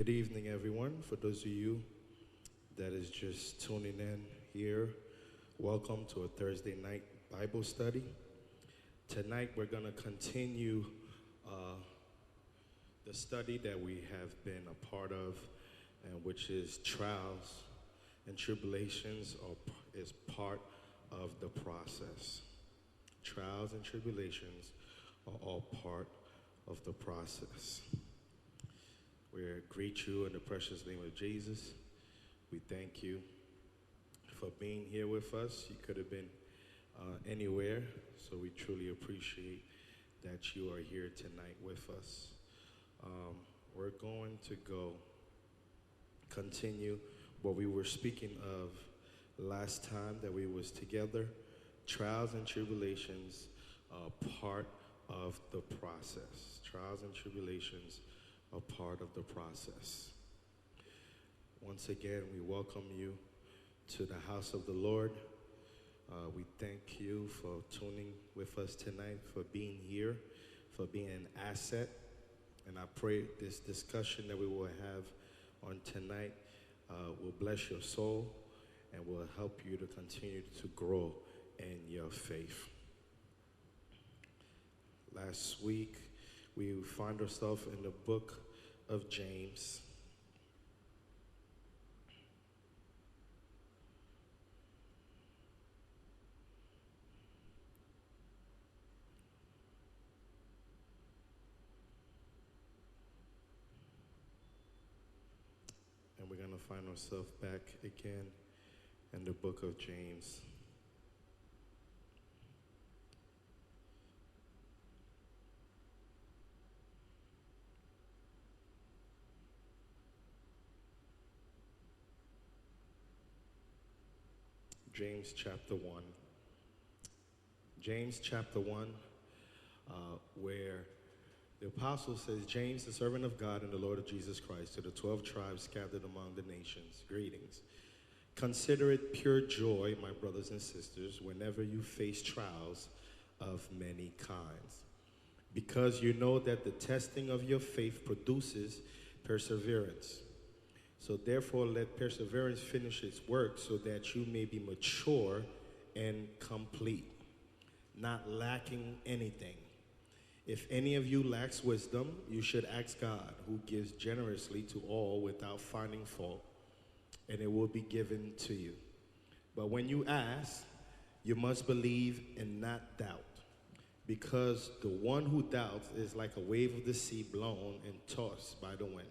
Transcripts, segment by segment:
Good evening, everyone. For those of you that is just tuning in here, welcome to a Thursday night Bible study. Tonight, we're going to continue the study that we have been a part of, and which is trials and tribulations is part of the process. Trials and tribulations are all part of the process. We greet you in the precious name of Jesus. We thank you for being here with us. You could have been anywhere, so we truly appreciate that you are here tonight with us. We're going to continue what we were speaking of last time that we was together. Trials and tribulations are part of the process. Trials and tribulations are part of the process. Once again, we welcome you to the house of the Lord. We thank you for tuning with us tonight, for being here, for being an asset. And I pray this discussion that we will have on tonight will bless your soul and will help you to continue to grow in your faith. Last week, we find ourselves in the book of James. And we're going to find ourselves back again in the book of James. James chapter 1. James chapter 1, where the apostle says, James, the servant of God and the Lord of Jesus Christ, to the 12 tribes scattered among the nations, greetings. Consider it pure joy, my brothers and sisters, whenever you face trials of many kinds, because you know that the testing of your faith produces perseverance. So therefore, let perseverance finish its work so that you may be mature and complete, not lacking anything. If any of you lacks wisdom, you should ask God, who gives generously to all without finding fault, and it will be given to you. But when you ask, you must believe and not doubt, because the one who doubts is like a wave of the sea blown and tossed by the wind.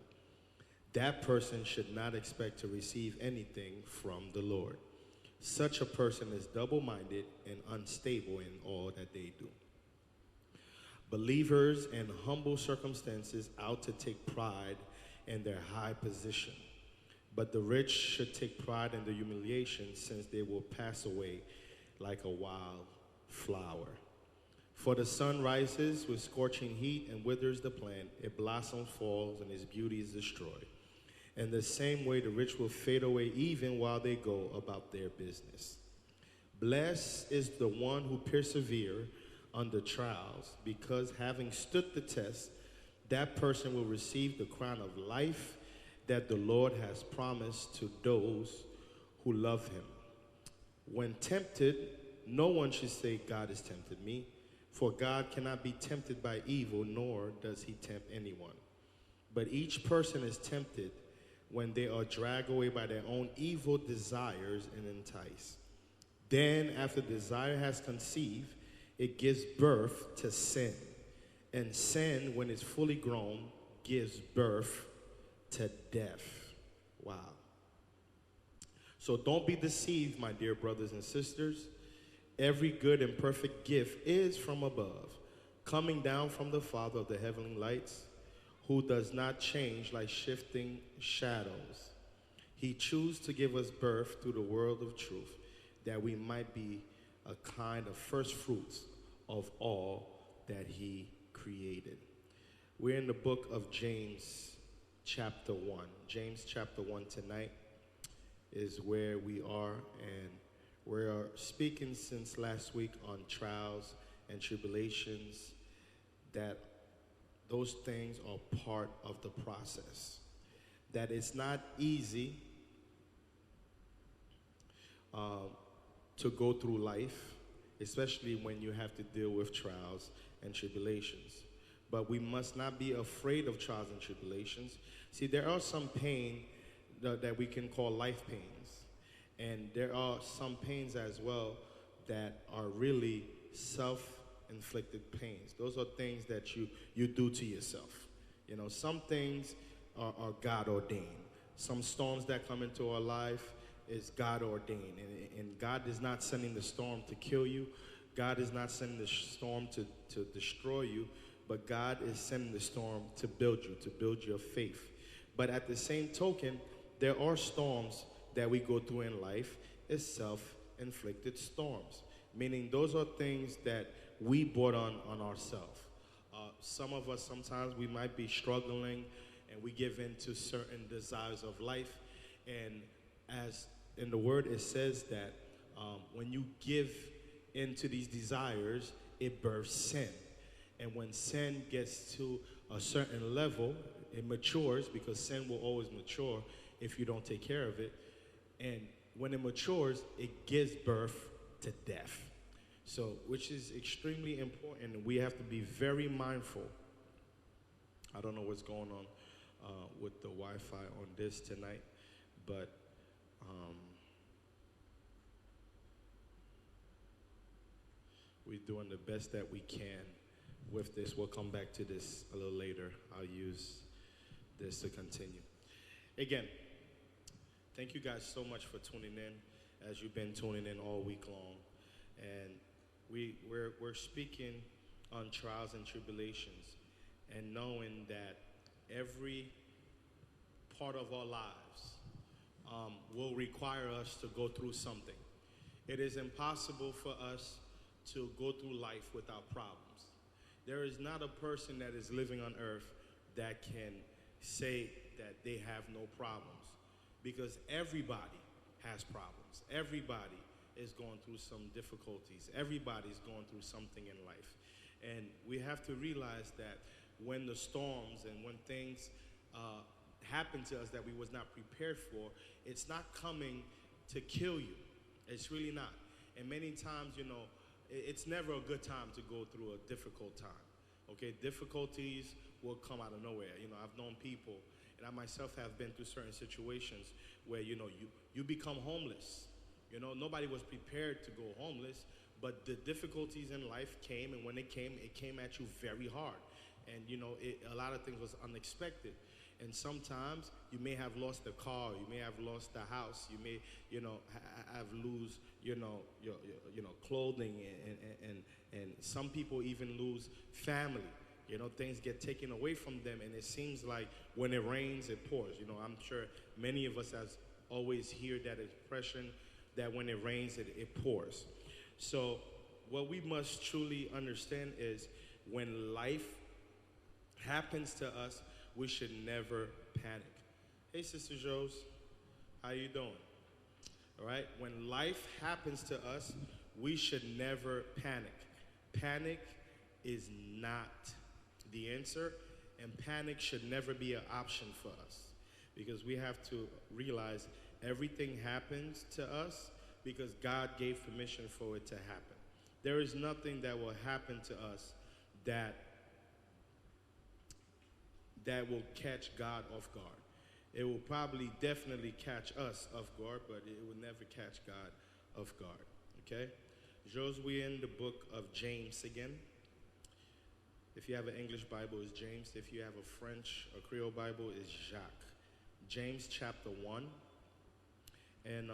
That person should not expect to receive anything from the Lord. Such a person is double-minded and unstable in all that they do. Believers in humble circumstances ought to take pride in their high position, but the rich should take pride in their humiliation, since they will pass away like a wild flower. For the sun rises with scorching heat and withers the plant, it blossoms, falls, and its beauty is destroyed. In the same way, the rich will fade away even while they go about their business. Blessed is the one who perseveres under trials, because having stood the test, that person will receive the crown of life that the Lord has promised to those who love him. When tempted, no one should say, God has tempted me, for God cannot be tempted by evil, nor does he tempt anyone. But each person is tempted when they are dragged away by their own evil desires and enticed. Then, after desire has conceived, it gives birth to sin. And sin, when it's fully grown, gives birth to death. Wow. So don't be deceived, my dear brothers and sisters. Every good and perfect gift is from above, coming down from the Father of the heavenly lights, who does not change like shifting shadows. He chose to give us birth through the word of truth, that we might be a kind of first fruits of all that he created. We're in the book of James chapter 1. James chapter 1 tonight is where we are, and we are speaking since last week on trials and tribulations, that those things are part of the process. that it's not easy to go through life, especially when you have to deal with trials and tribulations. But we must not be afraid of trials and tribulations. See, there are some pain that we can call life pains. And there are some pains as well that are really self-inflicted pains. Those are things that you do to yourself. You know, some things are God ordained. Some storms that come into our life is God ordained. And God is not sending the storm to kill you. God is not sending the storm to destroy you. But God is sending the storm to build you, to build your faith. But at the same token, there are storms that we go through in life. It's self-inflicted storms. Meaning those are things that we brought on ourselves. Some of us, sometimes we might be struggling and we give in to certain desires of life. And as in the word, it says that when you give into these desires, it births sin. And when sin gets to a certain level, it matures, because sin will always mature if you don't take care of it. And when it matures, it gives birth to death. So, which is extremely important, and we have to be very mindful. I don't know what's going on with the Wi-Fi on this tonight, but we're doing the best that we can with this. We'll come back to this a little later. I'll use this to continue. Again, thank you guys so much for tuning in, as you've been tuning in all week long. And we're speaking on trials and tribulations, and knowing that every part of our lives will require us to go through something. It is impossible for us to go through life without problems. There is not a person that is living on earth that can say that they have no problems, because everybody has problems. Everybody is going through some difficulties. Everybody's going through something in life. And we have to realize that when the storms and when things happen to us that we was not prepared for, it's not coming to kill you. It's really not. And many times, you know, it's never a good time to go through a difficult time. Okay, difficulties will come out of nowhere. You know, I've known people, and I myself have been through certain situations where, you know, you become homeless. You know, nobody was prepared to go homeless, but the difficulties in life came, and when it came at you very hard. And, you know, a lot of things was unexpected. And sometimes you may have lost a car, you may have lost the house, you may, you know, have lose, you know, your clothing, and some people even lose family. You know, things get taken away from them, and it seems like when it rains, it pours. You know, I'm sure many of us has always hear that expression that when it rains, it pours. So what we must truly understand is when life happens to us, we should never panic. Hey, Sister Jose, how you doing? All right, when life happens to us, we should never panic. Panic is not the answer, and panic should never be an option for us, because we have to realize everything happens to us because God gave permission for it to happen. There is nothing that will happen to us that will catch God off guard. It will probably definitely catch us off guard, but it will never catch God off guard, okay? Jose, we're in the book of James again. If you have an English Bible, it's James. If you have a French or Creole Bible, it's Jacques. James chapter 1. And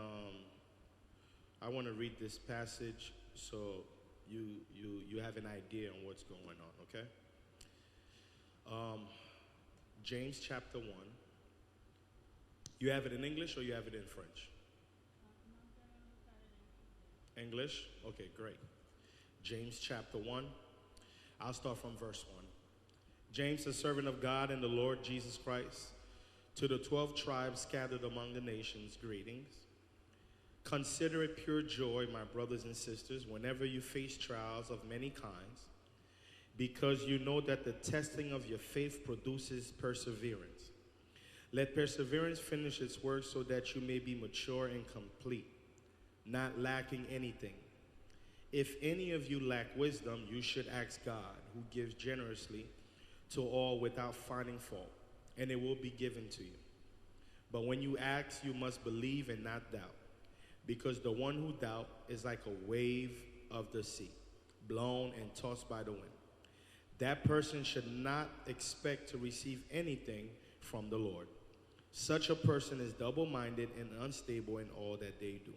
I want to read this passage so you have an idea on what's going on, okay? James chapter 1. You have it in English or you have it in French? English? Okay, great. James chapter 1. I'll start from verse 1. James, a servant of God and the Lord Jesus Christ, to the 12 tribes scattered among the nations, greetings. Consider it pure joy, my brothers and sisters, whenever you face trials of many kinds, because you know that the testing of your faith produces perseverance. Let perseverance finish its work so that you may be mature and complete, not lacking anything. If any of you lack wisdom, you should ask God, who gives generously to all without finding fault, and it will be given to you. But when you ask, you must believe and not doubt, because the one who doubts is like a wave of the sea, blown and tossed by the wind. That person should not expect to receive anything from the Lord. Such a person is double-minded and unstable in all that they do.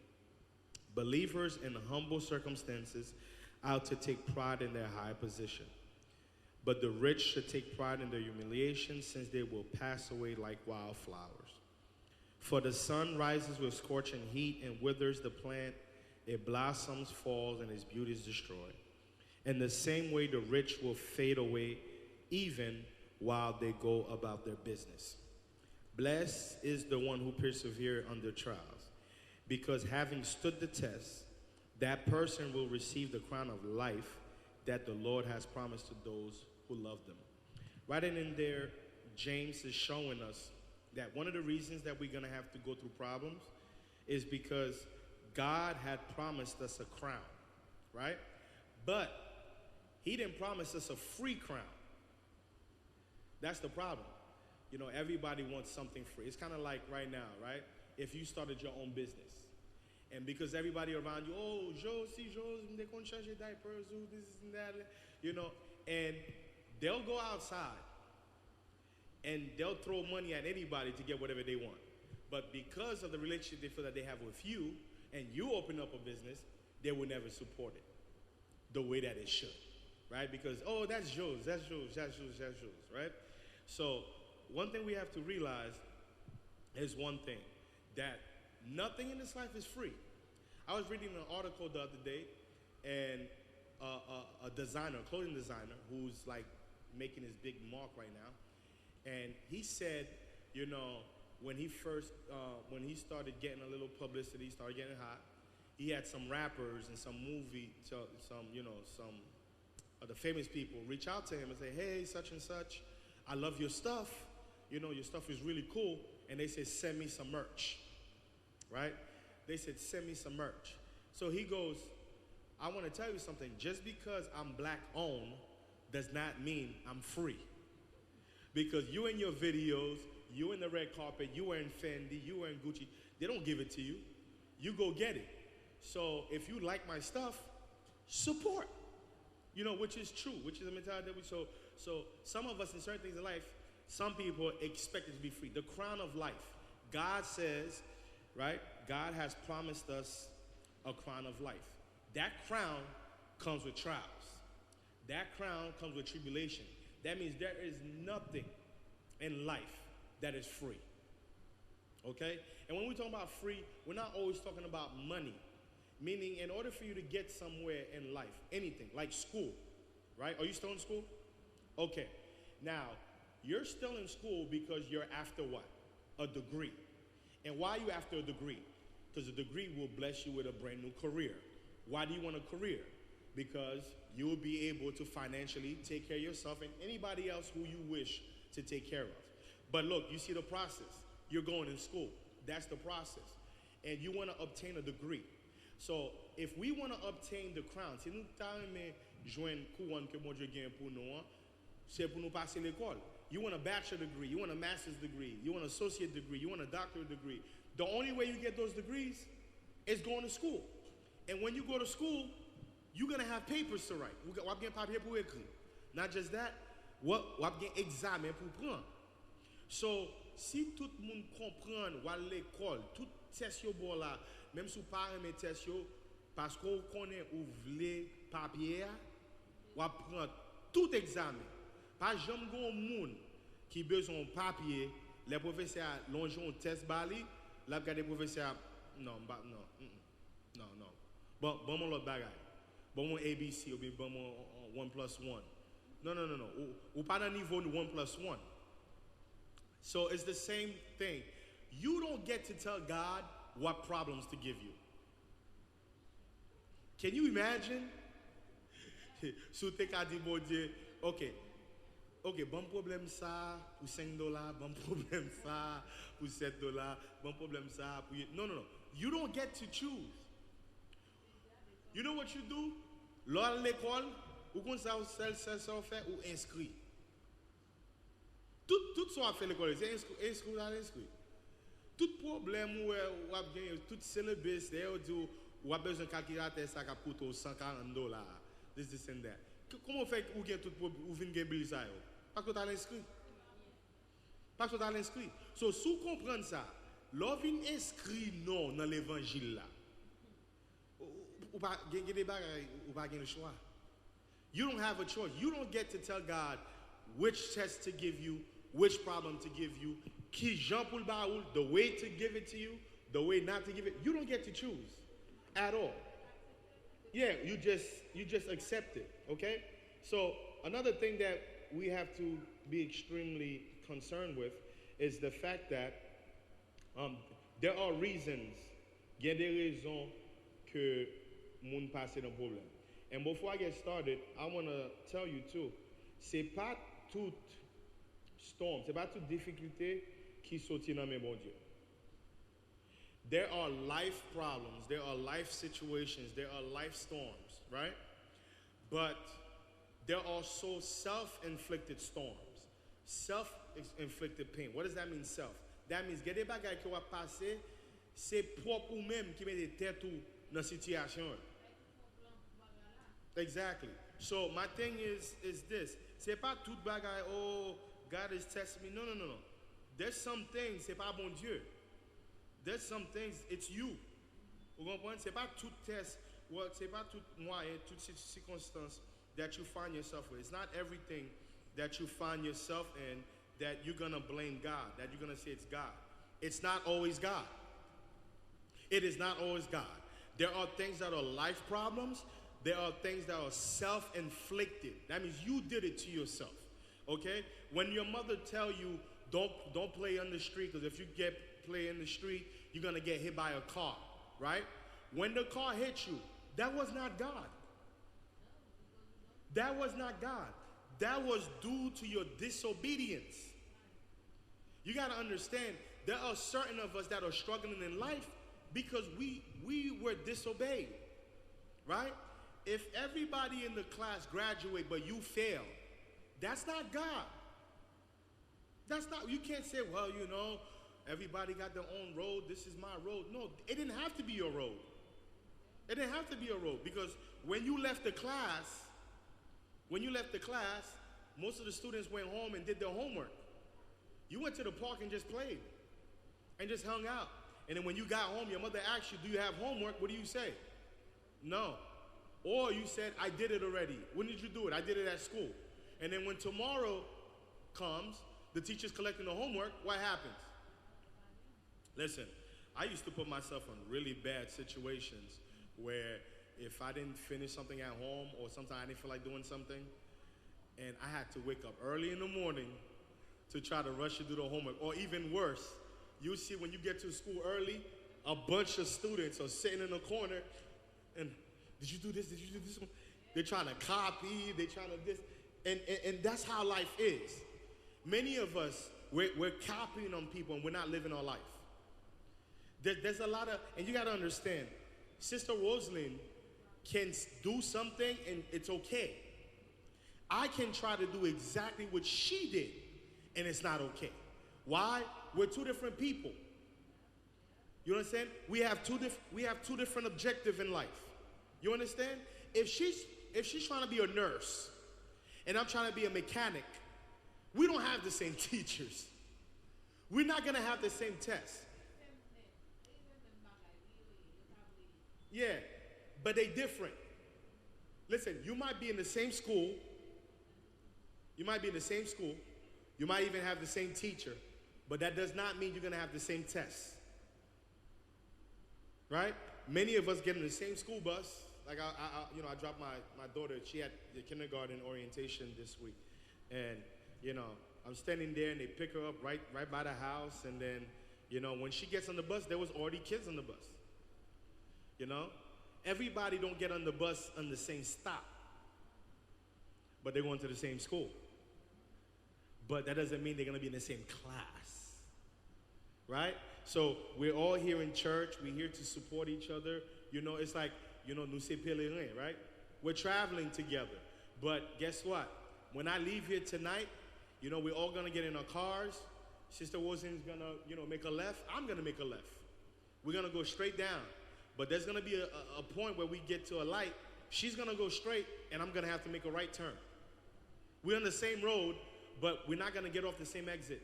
Believers in humble circumstances ought to take pride in their high position. But the rich should take pride in their humiliation, since they will pass away like wildflowers. For the sun rises with scorching heat and withers the plant, it blossoms, falls, and its beauty is destroyed. In the same way, the rich will fade away even while they go about their business. Blessed is the one who perseveres under trials, because having stood the test, that person will receive the crown of life that the Lord has promised to those who love them. Right in there, James is showing us that one of the reasons that we're going to have to go through problems is because God had promised us a crown, right? But he didn't promise us a free crown. That's the problem. You know, everybody wants something free. It's kind of like right now, right? If you started your own business, and because everybody around you, oh, Joe, they can't change your diapers, this and that, you know, and they'll go outside and they'll throw money at anybody to get whatever they want. But because of the relationship they feel that they have with you, and you open up a business, they will never support it the way that it should, right? Because, oh, that's Joe's, right? So one thing we have to realize is one thing, that nothing in this life is free. I was reading an article the other day, and a designer, a clothing designer, who's like making his big mark right now, and he said, you know, when he started getting a little publicity, started getting hot, he had some rappers and some of the famous people reach out to him and say, hey, such and such, I love your stuff. You know, your stuff is really cool. And they said, send me some merch, right? They said, send me some merch. So he goes, I want to tell you something. Just because I'm black owned does not mean I'm free. Because you in your videos, you in the red carpet, you wearing Fendi, you wearing Gucci, they don't give it to you. You go get it. So if you like my stuff, support. You know, which is true, which is a mentality that so some of us in certain things in life, some people expect it to be free. The crown of life. God says, right? God has promised us a crown of life. That crown comes with trials. That crown comes with tribulation. That means there is nothing in life that is free. Okay? And when we talk about free, we're not always talking about money. Meaning, in order for you to get somewhere in life, anything, like school, right? Are you still in school? Okay. Now, you're still in school because you're after what? A degree. And why are you after a degree? Because a degree will bless you with a brand new career. Why do you want a career? Because you will be able to financially take care of yourself and anybody else who you wish to take care of. But look, you see the process. You're going in school. That's the process. And you want to obtain a degree. So if we want to obtain the crown, si nous t'aimons joindre couronne que mon Dieu gagne pour nous, c'est pour nous passer l'école. You want a bachelor degree, you want a master's degree, you want an associate degree, you want a doctorate degree. The only way you get those degrees is going to school. And when you go to school, you're going to have papers to write. Wap gen papier pour écrire. Not just that, wap gen examen pour prendre. So, si tout le monde comprend ou à l'école, tout test yo bon là, même si vous ne parlez pas de test yo, parce que vous connaissez ou voulez papier, ou prendre tout examen. Pas jamais un monde qui a besoin de papier, les professeurs l'ont un test bali, là les professeurs non. Bon mon l'autre bagaille. Bon mon ABC ou bien bon mon 1+1. Non. Ou pas dans niveau 1+1. So it's the same thing. You don't get to tell God what problems to give you. Can you imagine? So take a dit, bon Dieu, okay. Ok, bon problème ça pour $5, bon problème ça pour $7, bon problème ça pour... Non, no, no. You don't get to choose. You know what you do? Lors de l'école, ou qu'on ça fait ou inscrit. Tout ça fait l'école, c'est inscrit. Tout problème ou a gagné, tout syllabus, ou a besoin de calculateur, ça coûte $140. This and that. Comment fait ou gagne tout ou vinn gagne bill ça yo? Parce que tu as l'inscrit. Parce que tu as l'inscrit. So, si vous comprenez ça, l'on vient inscrit non dans l'évangile là. Ou pas gagner le choix. You don't have a choice. You don't get to tell God which test to give you, which problem to give you, qui Jean pour baoul, the way to give it to you, the way not to give it. You don't get to choose at all. Yeah, you just accept it, okay? So another thing that we have to be extremely concerned with is the fact that there are reasons, il y a des raisons que moun passe dans problème. And before I get started, I want to tell you too, c'est pas toute storm, c'est pas toute difficulté qui sortit dans mes bon Dieu. There are life problems, there are life situations, there are life storms, right? But there are also self-inflicted storms, self-inflicted pain. What does that mean, self? That means, il y a des bagages qui vont passer, c'est propre ou même qui met des têtes dans la situation. Exactly. So my thing is this. C'est pas tout bagaille, oh, God is testing me. No. There's some things, c'est pas bon Dieu. There's some things, it's you. Vous comprenez? C'est pas tout test, well, c'est pas tout moyen, toute circonstance that you find yourself with. It's not everything that you find yourself in that you're gonna blame God, that you're gonna say it's God. It's not always God. It is not always God. There are things that are life problems. There are things that are self-inflicted. That means you did it to yourself. Okay? When your mother tell you don't play on the street, because if you play in the street, you're gonna get hit by a car, right? When the car hit you, that was not God. That was not God. That was due to your disobedience. You gotta understand, there are certain of us that are struggling in life because we were disobeyed, right? If everybody in the class graduate but you fail, that's not God. That's not, you can't say, well, you know, everybody got their own road, this is my road. No, it didn't have to be your road. It didn't have to be your road because when you left the class, most of the students went home and did their homework. You went to the park and just played and just hung out. And then when you got home, your mother asked you, do you have homework? What do you say? No. Or you said, I did it already. When did you do it? I did it at school. And then when tomorrow comes, the teacher's collecting the homework, what happens? Listen, I used to put myself in really bad situations where if I didn't finish something at home or sometimes I didn't feel like doing something, and I had to wake up early in the morning to try to rush to do the homework. Or even worse, you see when you get to school early, a bunch of students are sitting in a corner and, did you do this? Did you do this one? They're trying to copy, they're trying to this. And that's how life is. Many of us, we're copying on people and we're not living our life. There's a lot of, and you got to understand, Sister Rosalind can do something and it's okay. I can try to do exactly what she did and it's not okay. Why? We're two different people. You understand? We have two different objectives in life. You understand? If she's trying to be a nurse and I'm trying to be a mechanic, we don't have the same teachers. We're not going to have the same tests. Yeah, but they different. Listen, you might be in the same school. You might be in the same school. You might even have the same teacher, but that does not mean you're going to have the same tests. Right? Many of us get in the same school bus. Like I dropped my daughter. She had the kindergarten orientation this week, and I'm standing there, and they pick her up right by the house, and then when she gets on the bus, there was already kids on the bus. Everybody don't get on the bus on the same stop, but they're going to the same school. but that doesn't mean they're going to be in the same class, right? So we're all here in church. We're here to support each other. You know, it's like, you know, nous sommes pèlerins, right? We're traveling together. But guess what? When I leave here tonight, you know, we're all going to get in our cars. Sister Wilson's going to, you know, make a left. I'm going to make a left. We're going to go straight down. But there's going to be a point where we get to a light. She's going to go straight, and I'm going to have to make a right turn. We're on the same road, but we're not going to get off the same exit.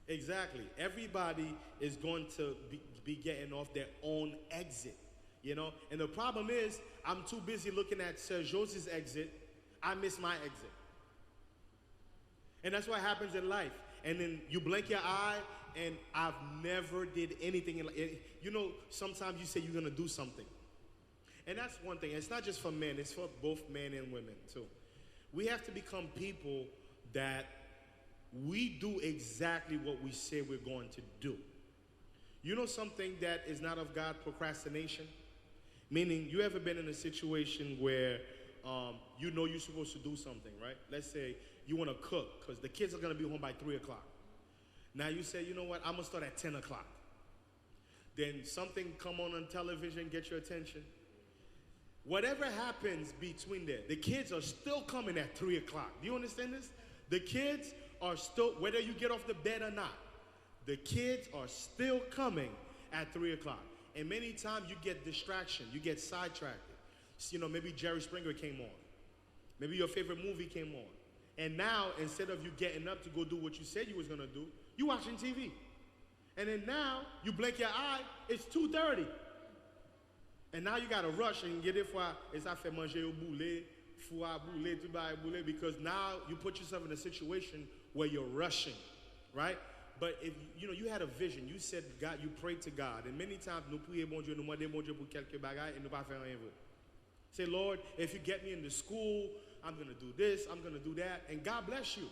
Exactly. Everybody is going to be getting off their own exit, you know? And the problem is, I'm too busy looking at Sir Jose's exit, I miss my exit. And that's what happens in life. And then you blink your eye, and I've never did anything. You know, sometimes you say you're going to do something. And that's one thing. It's not just for men. It's for both men and women, too. We have to become people that we do exactly what we say we're going to do. You know something that is not of God? Procrastination. Meaning, you ever been in a situation where you know you're supposed to do something, right? Let's say you want to cook because the kids are going to be home by 3 o'clock. Now you say, you know what, I'm going to start at 10 o'clock. Then something come on television, get your attention. Whatever happens between there, the kids are still coming at 3 o'clock. Do you understand this? The kids are still, whether you get off the bed or not, the kids are still coming at 3 o'clock. And many times you get distraction, you get sidetracked. You know, maybe Jerry Springer came on. Maybe your favorite movie came on. And now, instead of you getting up to go do what you said you was going to do, you watching TV. And then now, you blink your eye, it's 2:30. And now you got to rush and get it for, ça fait manger au boulet, foie boulet, tout bail boulet, because now you put yourself in a situation where you're rushing, right? But if, you know, you had a vision, you said God, you prayed to God, and many times, nous prions bon Dieu, nous demandons bon Dieu pour quelques bagailles, et nous pas faire rien. Say, Lord, if you get me into school, I'm going to do this, I'm going to do that, and God bless you.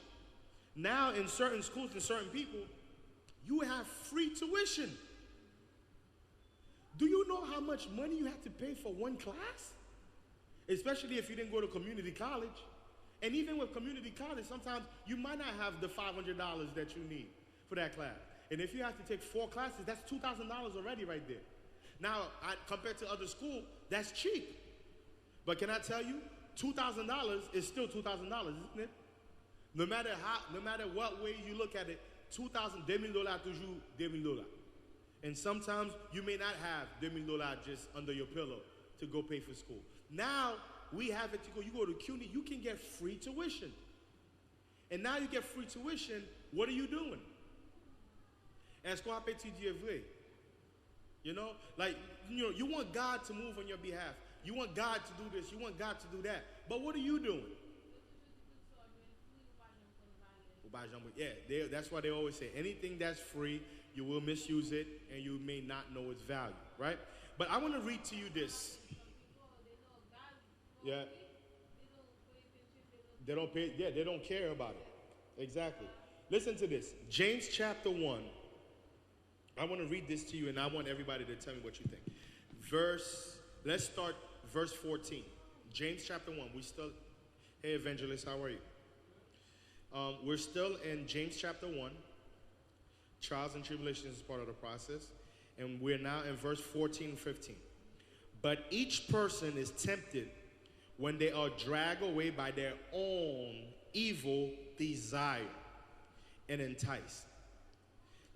Now, in certain schools and certain people, you have free tuition. Do you know how much money you have to pay for one class? Especially if you didn't go to community college. And even with community college, sometimes you might not have the $500 that you need for that class. And if you have to take 4 classes, that's $2,000 already right there. Now, compared to other schools, that's cheap. But can I tell you, $2,000 is still $2,000, isn't it? No matter what way you look at it, $2,000, $2,000 toujours $2,000. And sometimes you may not have $2,000 just under your pillow to go pay for school. Now we have it to go. You go to CUNY, you can get free tuition. And now you get free tuition. What are you doing? Est-ce qu'on peut étudier vrai? You know, like, you know, you want God to move on your behalf. You want God to do this. You want God to do that. But what are you doing? Yeah, that's why they always say, anything that's free, you will misuse it, and you may not know its value, right? But I want to read to you this. Yeah. They don't pay, yeah, they don't care about it. Exactly. Listen to this. James chapter 1. I want to read this to you, and I want everybody to tell me what you think. Let's start verse 14. James chapter 1. Hey, Evangelist, how are you? We're still in James chapter 1. Trials and tribulations is part of the process. And we're now in verse 14 and 15. But each person is tempted when they are dragged away by their own evil desire and enticed.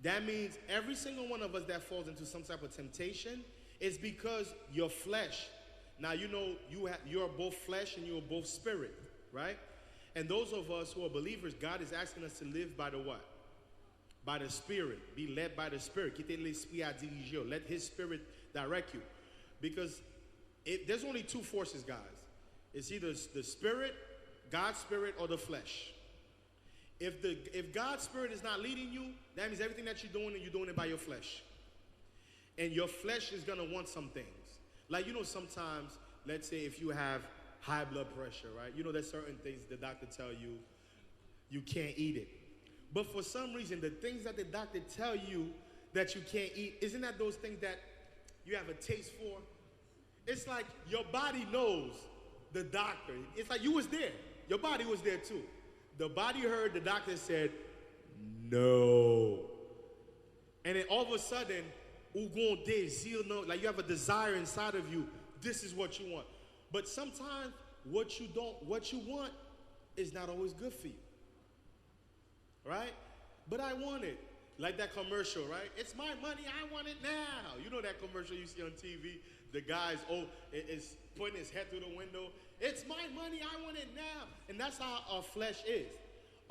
That means every single one of us that falls into some type of temptation is because your flesh. Now, you know, you're both flesh and you're both spirit, right? And those of us who are believers, God is asking us to live by the what? By the Spirit. Be led by the Spirit. Quittez l'esprit à diriger. Let His Spirit direct you. Because there's only 2 forces, guys. It's either the Spirit, God's Spirit, or the flesh. If God's Spirit is not leading you, that means everything that you're doing it by your flesh. And your flesh is going to want some things. Like, you know, sometimes, let's say if you have high blood pressure, right? You know, there's certain things the doctor tell you, you can't eat it. But for some reason, the things that the doctor tell you that you can't eat, isn't that those things that you have a taste for? It's like your body knows the doctor. It's like you was there. Your body was there too. The body heard, the doctor said, no. And then all of a sudden, like you have a desire inside of you, this is what you want. But sometimes what you want is not always good for you. Right? But I want it. Like that commercial, right? It's my money, I want it now. You know that commercial you see on TV? The guy's is putting his head through the window. It's my money, I want it now. And that's how our flesh is.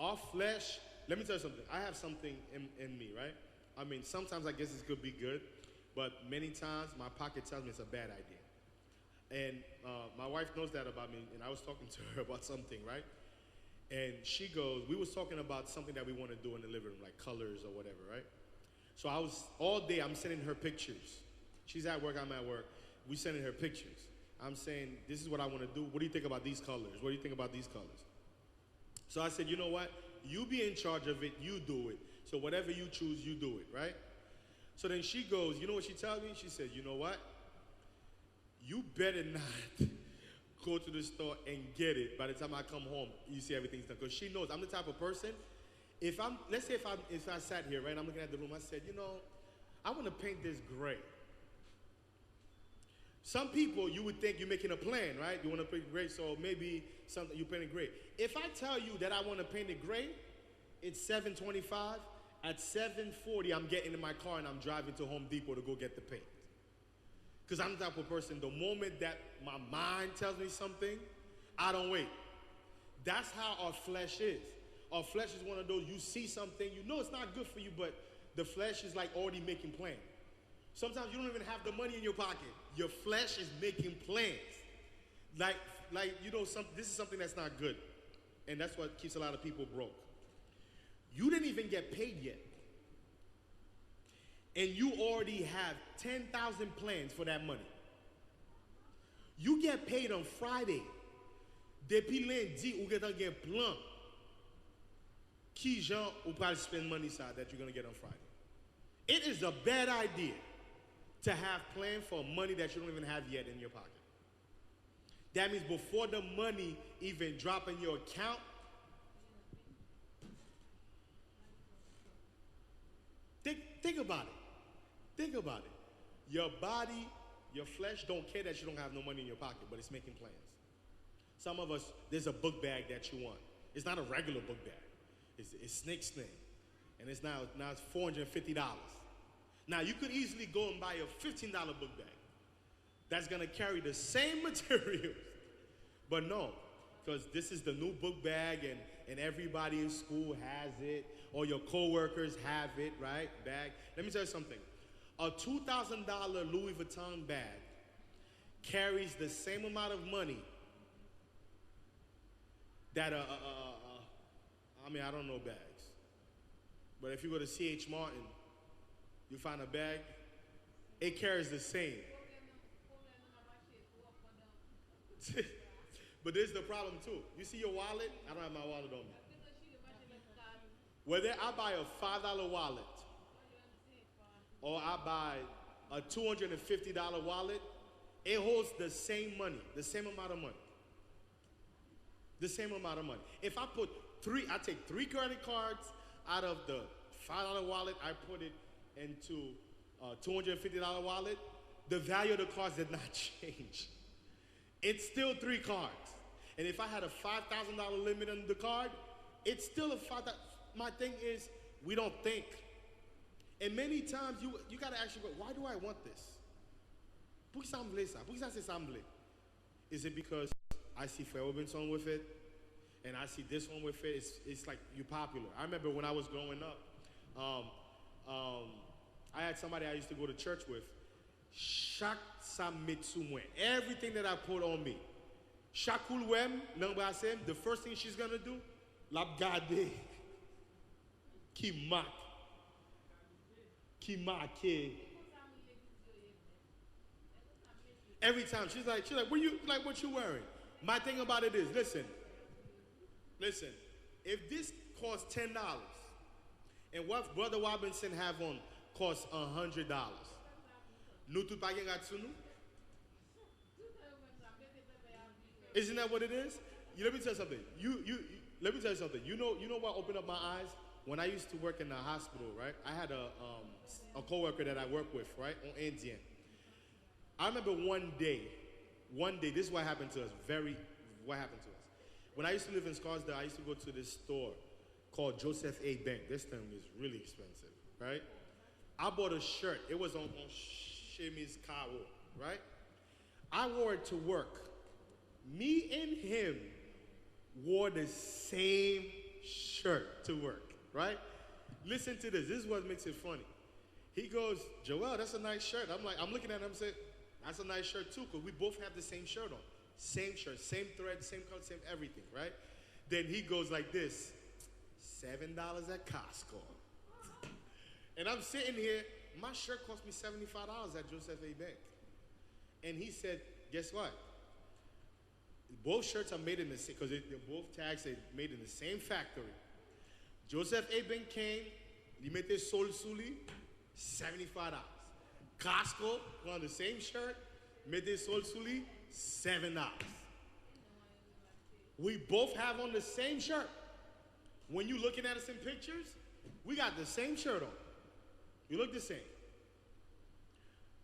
Our flesh, let me tell you something. I have something in me, right? I mean, sometimes I guess it could be good, but many times my pocket tells me it's a bad idea. And my wife knows that about me, and I was talking to her about something, right? And she goes, we was talking about something that we want to do in the living room, like colors or whatever, right? So all day I'm sending her pictures. She's at work, I'm at work. We sending her pictures. I'm saying, this is what I want to do. What do you think about these colors? What do you think about these colors? So I said, you know what? You be in charge of it, you do it. So whatever you choose, you do it, right? So then she goes, you know what she tells me? She said, you know what? You better not go to the store and get it. By the time I come home, you see everything's done. Because she knows I'm the type of person, let's say if I sat here, right, I'm looking at the room, I said, you know, I want to paint this gray. Some people, you would think you're making a plan, right? You want to paint gray, so maybe something you paint it gray. If I tell you that I want to paint it gray, it's 7:25. At 7:40, I'm getting in my car and I'm driving to Home Depot to go get the paint. Because I'm the type of person, the moment that my mind tells me something, I don't wait. That's how our flesh is. Our flesh is one of those, you see something, you know it's not good for you, but the flesh is like already making plans. Sometimes you don't even have the money in your pocket. Your flesh is making plans. Like you know, this is something that's not good. And that's what keeps a lot of people broke. You didn't even get paid yet. And you already have 10,000 plans for that money. You get paid on Friday. Depuis lundi, ou get un plan. Qui Jean ou pas spend money side that you're going to get on Friday. It is a bad idea to have plans for money that you don't even have yet in your pocket. That means before the money even drop in your account, think about it. Think about it. Your body, your flesh don't care that you don't have no money in your pocket, but it's making plans. Some of us, there's a book bag that you want. It's not a regular book bag. It's snake. And it's now it's $450. Now, you could easily go and buy a $15 book bag that's going to carry the same materials. But no, because this is the new book bag, and everybody in school has it, or your coworkers have it, right? Bag. Let me tell you something. A $2,000 Louis Vuitton bag carries the same amount of money that I don't know bags. But if you go to C.H. Martin, you find a bag, it carries the same. But there's the problem too. You see your wallet? I don't have my wallet on me. Whether I buy a $5 wallet or I buy a $250 wallet, it holds the same money, the same amount of money. The same amount of money. If I take 3 credit cards out of the $5 wallet, I put it into a $250 wallet, the value of the cards did not change. It's still 3 cards. And if I had a $5,000 limit on the card, it's still a $5,000. My thing is, we don't think. And many times, you got to ask yourself, why do I want this? Por que ça me plaît ça? Por que ça c'est ça me plaît? Is it because I see Fred Robinson with it, and I see this one with it? It's like you're popular. I remember when I was growing up, I had somebody I used to go to church with. Chaque samitsu mwen, everything that I put on me, chaque wem l'embrasser, the first thing she's gonna do, la garder, qui marque. Every time she's like, what you wearing? My thing about it is, listen. If this costs $10, and what Brother Robinson have on costs $100, nous tout pas gen rat sou nou? Isn't that what it is? let me tell you something. Let me tell you something. You know what opened up my eyes? When I used to work in the hospital, right? I had a coworker that I worked with, right, on Indian. I remember one day, this is what happened to us. What happened to us? When I used to live in Scarsdale, I used to go to this store called Joseph A. Bank. This thing is really expensive, right? I bought a shirt. It was on Shemi's car, right? I wore it to work. Me and him wore the same shirt to work, right? Listen to this. This is what makes it funny. He goes, Joel, that's a nice shirt. I'm looking at him and saying, that's a nice shirt too, because we both have the same shirt on. Same shirt, same thread, same color, same everything, right? Then he goes like this, $7 at Costco. And I'm sitting here, my shirt cost me $75 at Joseph A. Bank. And he said, guess what? Both shirts are made in the same, because they're both tags are made in the same factory. Joseph A. Bank came, he made this sol suli, $75. Costco, on the same shirt, made this sol suli, $7. We both have on the same shirt. When you looking at us in pictures, we got the same shirt on. You look the same.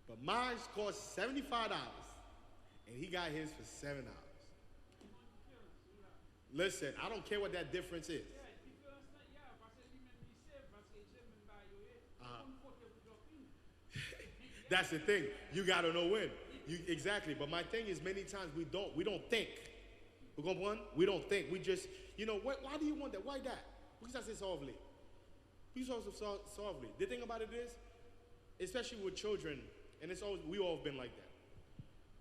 But mine cost $75, and he got his for $7. Listen, I don't care what that difference is. That's the thing. You gotta know when. Exactly. But my thing is, many times we don't think. We don't think. We just, why do you want that? Why that? Because I say solvely. Because also solvely. The thing about it is, especially with children, and it's always, we all have been like that.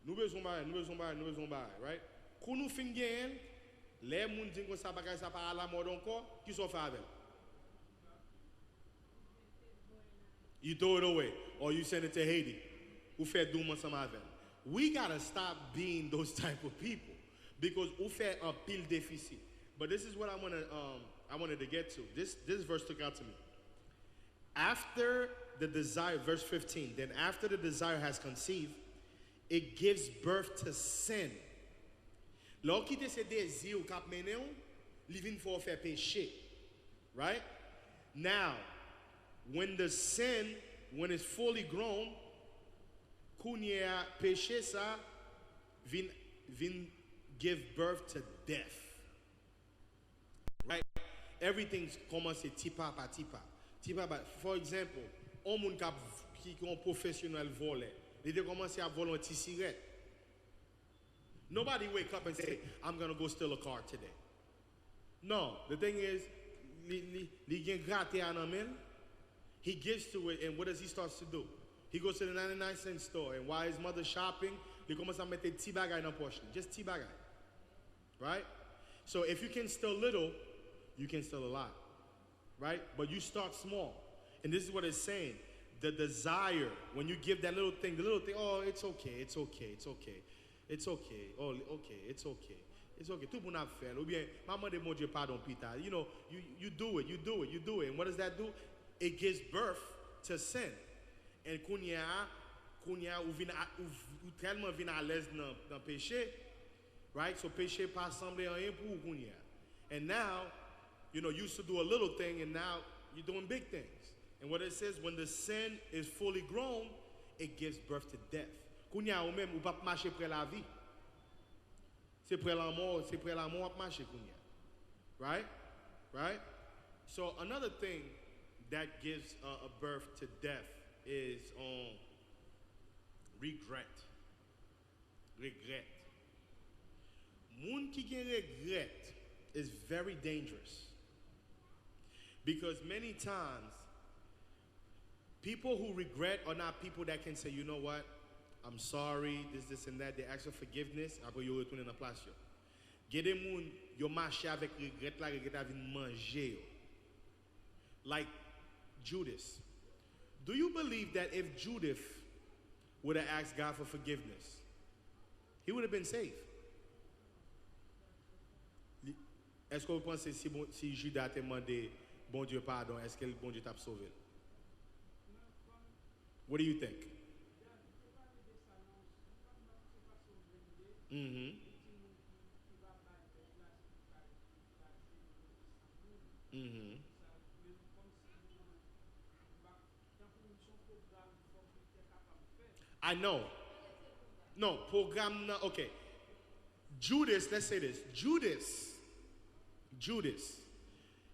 Nous besoin bail, right? Quand nous fin gain, les moun din kon sa bagay sa pa à la mode encore, qui sont fait avec? You throw it away, or you send it to Haiti. Ou fait doum ensemble avec. We gotta stop being those type of people, because ou fait un pile déficit. But this is what I wanted to get to. This verse took out to me. After the desire, verse 15, then after the desire has conceived, it gives birth to sin. Lò ki te se désir ou kap mene ou, li vin fò fè péché. Right? Now, when the sin, when it's fully grown, kounye péché sa, vin give birth to death. Right? Everything's commencé tipa pa tipa. Tipa pa. For example, on moun kap ki kon professionnel volé, li te commencé à voler un petit cigarette. Nobody wake up and say, I'm going to go steal a car today. No, the thing is, li gen gratte an amen. He gives to it, and what does he start to do? He goes to the 99-cent store, and while his mother's shopping, li commence à mettre ti bagay nan poche. Just ti bagay. Right? So if you can steal little, you can steal a lot. Right? But you start small. And this is what it's saying. The desire, when you give that little thing, oh, it's okay, it's okay, it's okay. It's okay. Oh, okay. It's okay. It's okay. Tout moun ap fè. Ou bien, maman de mon Dieu pardon pita. You do it. And what does that do? It gives birth to sin. And kounya ou tellement vin à l'aise dans péché, right? So péché pas semblé rien pour kounya. And now, you used to do a little thing, and now you're doing big things. And what it says, when the sin is fully grown, it gives birth to death. Kounya ou même ou pas marcher près la vie. C'est près la mort à marcher kounya. Right? Right? So another thing that gives a birth to death is regret. Regret. Moun ki gen regret is very dangerous. Because many times, people who regret are not people that can say, you know what? I'm sorry, this, and that. They ask for forgiveness. Après, yo retourne dans place yo. Gede moun, yo marche avec regret la, regret a vin manger yo. Like Judas. Do you believe that if Judas would have asked God for forgiveness, he would have been saved? Est-ce que vous pensez si Judas te demandé bon Dieu pardon, est-ce que bon Dieu t'a sauvé? What do you think? Mm-hmm. Mhm. I know. No, program. Okay. Judas, let's say this. Judas,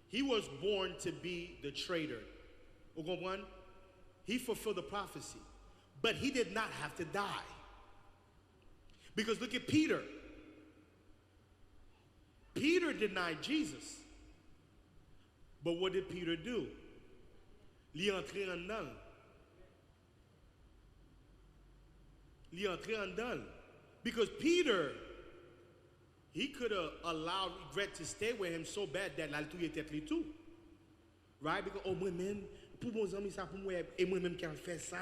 he was born to be the traitor. One, he fulfilled the prophecy. But he did not have to die. Because look at Peter. Peter denied Jesus. But what did Peter do? Li entré en dedans. Li entré en dedans. Because Peter, he could have allowed regret to stay with him so bad that l'al touye tête li tout. Right? Because, oh, moi-même, pour mon ami, ça pour moi, et moi-même qui en fait ça.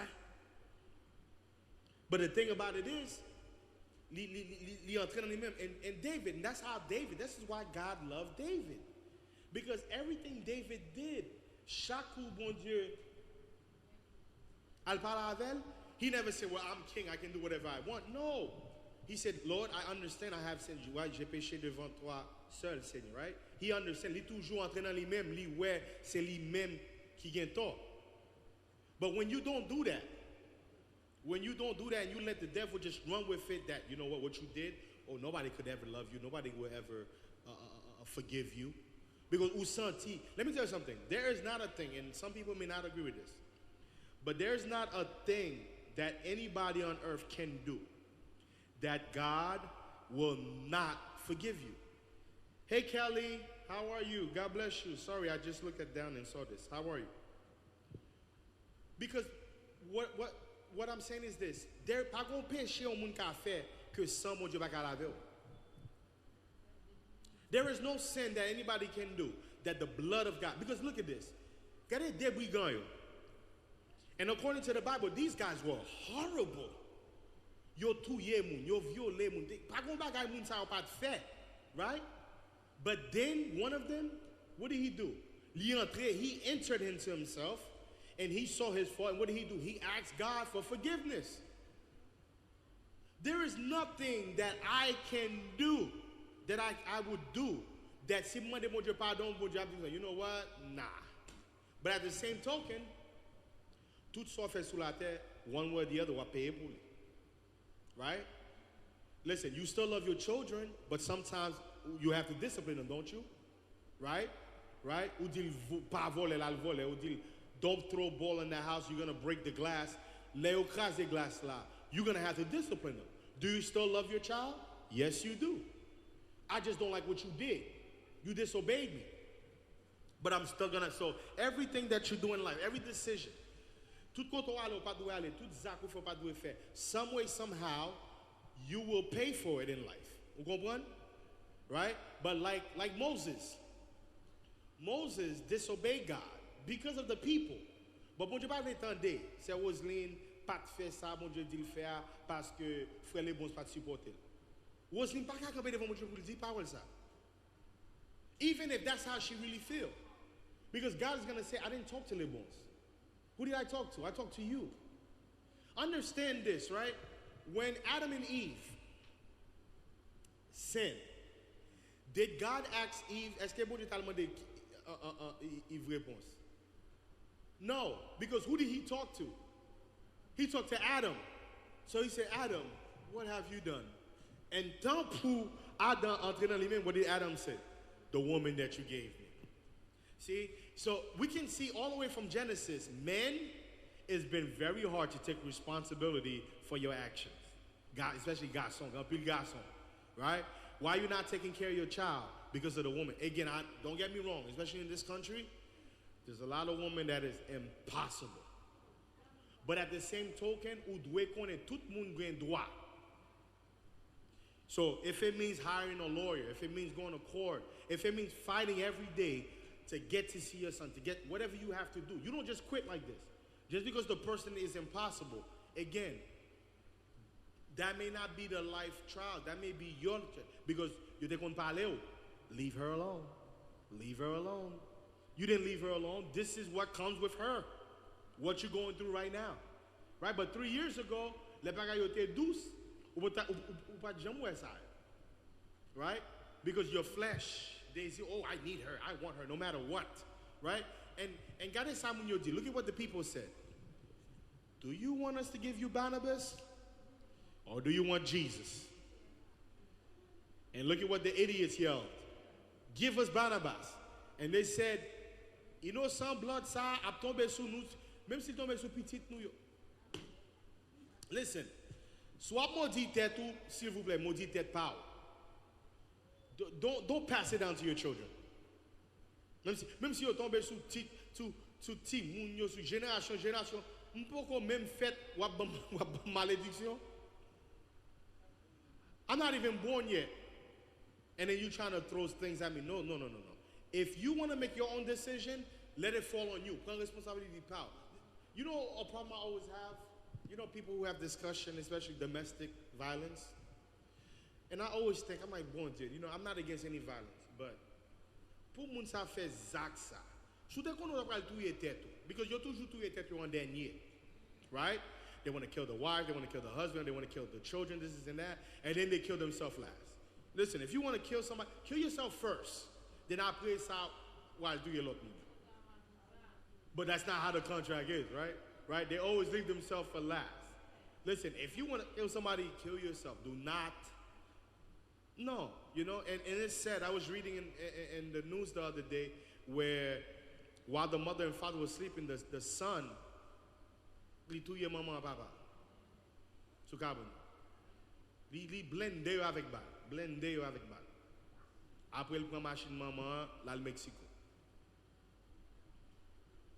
But the thing about it is, li entré dans lui-même. And David, and that's how David, this is why God loved David. Because everything David did, chaque coup, bon Dieu, al parle avec, he never said, well, I'm king, I can do whatever I want. No. He said, Lord, I understand I have sinned. J'ai péché devant toi seul, Seigneur, right? He understands. Il est toujours entré dans lui-même. Lui, ouais, c'est lui-même qui gagne tort. But when you don't do that, and you let the devil just run with it, that, you know what you did, oh, nobody could ever love you. Nobody will ever forgive you. Because, let me tell you something. There is not a thing, and some people may not agree with this, but there's not a thing that anybody on earth can do that God will not forgive you. Hey, Kelly, how are you? God bless you. Sorry, I just looked down and saw this. How are you? Because what I'm saying is this. There pas gon péché au monde ka fait que sans mon Dieu pas ka laver. There is no sin that anybody can do that the blood of God. Because look at this. Regardez débris gang yo. And according to the Bible, these guys were horrible. Yo touye moun, yo viole moun. Pa gon bagay moun sa yo pa fait, right? But then one of them, what did he do? He entered into himself and he saw his fault. And what did he do? He asked God for forgiveness. There is nothing that I can do, that I would do, that si moi de mon Dieu pardon, mon Dieu, you know what? Nah. But at the same token, tout ça fait sous la terre, one way or the other, va payer pour lui. Right? Listen, you still love your children, but sometimes you have to discipline them, don't you? Right? Right? Ou dit pas voler la voler, ou dit don't throw a ball in the house, you're going to break the glass. Leo crase glass la. You're going to have to discipline them. Do you still love your child? Yes, you do. I just don't like what you did. You disobeyed me. But I'm still going to, so everything that you do in life, every decision, tout koto ale ou pas doit aller, tout zak ou faut pas doit faire, some way, somehow, you will pay for it in life. Vous comprenez? Right? But like Moses disobeyed God because of the people. But bon Dieu pas attendre, c'est Roselyne pas faire ça, bon Dieu dit le faire parce que frère les bons pas supporter. Roselyne pas capable devant mon Dieu pour dire parole ça. Even if that's how she really feel. Because God is going to say, I didn't talk to les bons. Who did I talk to? I talked to you. Understand this, right? When Adam and Eve sinned, did God ask Eve, est-ce que bon Dieu t'a demandé Eve réponse? No, because who did he talk to? He talked to Adam. So he said, Adam, what have you done? And tant pour Adam entrer dans lui-même, what did Adam say? The woman that you gave me. See? So we can see all the way from Genesis, men, it's been very hard to take responsibility for your actions. God, especially garçon, right? Why are you not taking care of your child? Because of the woman. Again, don't get me wrong, especially in this country, there's a lot of women that is impossible. But at the same token, ou doit connaître tout monde gain droit. So if it means hiring a lawyer, if it means going to court, if it means fighting every day to get to see your son, to get whatever you have to do, you don't just quit like this. Just because the person is impossible. Again, that may not be the life trial. That may be your, because you take on parler. Leave her alone. Leave her alone. You didn't leave her alone. This is what comes with her. What you're going through right now. Right? But 3 years ago, les bagages étaient douces. Ou pas jamais ça. Right? Because your flesh they say, oh, I need her, I want her, no matter what, right? And God is Samuel, look at what the people said. Do you want us to give you Barnabas? Or do you want Jesus? And look at what the idiots yelled. Give us Barnabas. And they said, you know, some blood ça a tombé sous nous, même si tombé sous petit nous. Listen, soit maudit tête ou, s'il vous plaît, maudit tête pas. Don't pass it down to your children. Même si vous tombez sous petit moun, sous génération, on peut même fait ou malédiction. I'm not even born yet. And then you trying to throw things at me. No. If you want to make your own decision, let it fall on you. Prends responsabilité power. You know a problem I always have? You know people who have discussion, especially domestic violence. And I always think, I'm like, bon Dieu, you know, I'm not against any violence, but pour moun sa fait zak sa. Sou te kono pral touye tête, because you toujours touye tête on dernier. Right? They want to kill the wife, they want to kill the husband, they want to kill the children, this and that, and then they kill themselves last. Listen, if you want to kill somebody, kill yourself first. Then I pray out while do your look. But that's not how the contract is, right? Right? They always leave themselves for last. Listen, if you want to kill somebody, kill yourself. Do not. No, you know, and it's sad. I was reading in the news the other day where while the mother and father were sleeping, the son, li touye maman et papa. Sou kabon. Li blende yo avec bal. Blende yo avec bal. Après, il prend machine maman, là, le Mexico.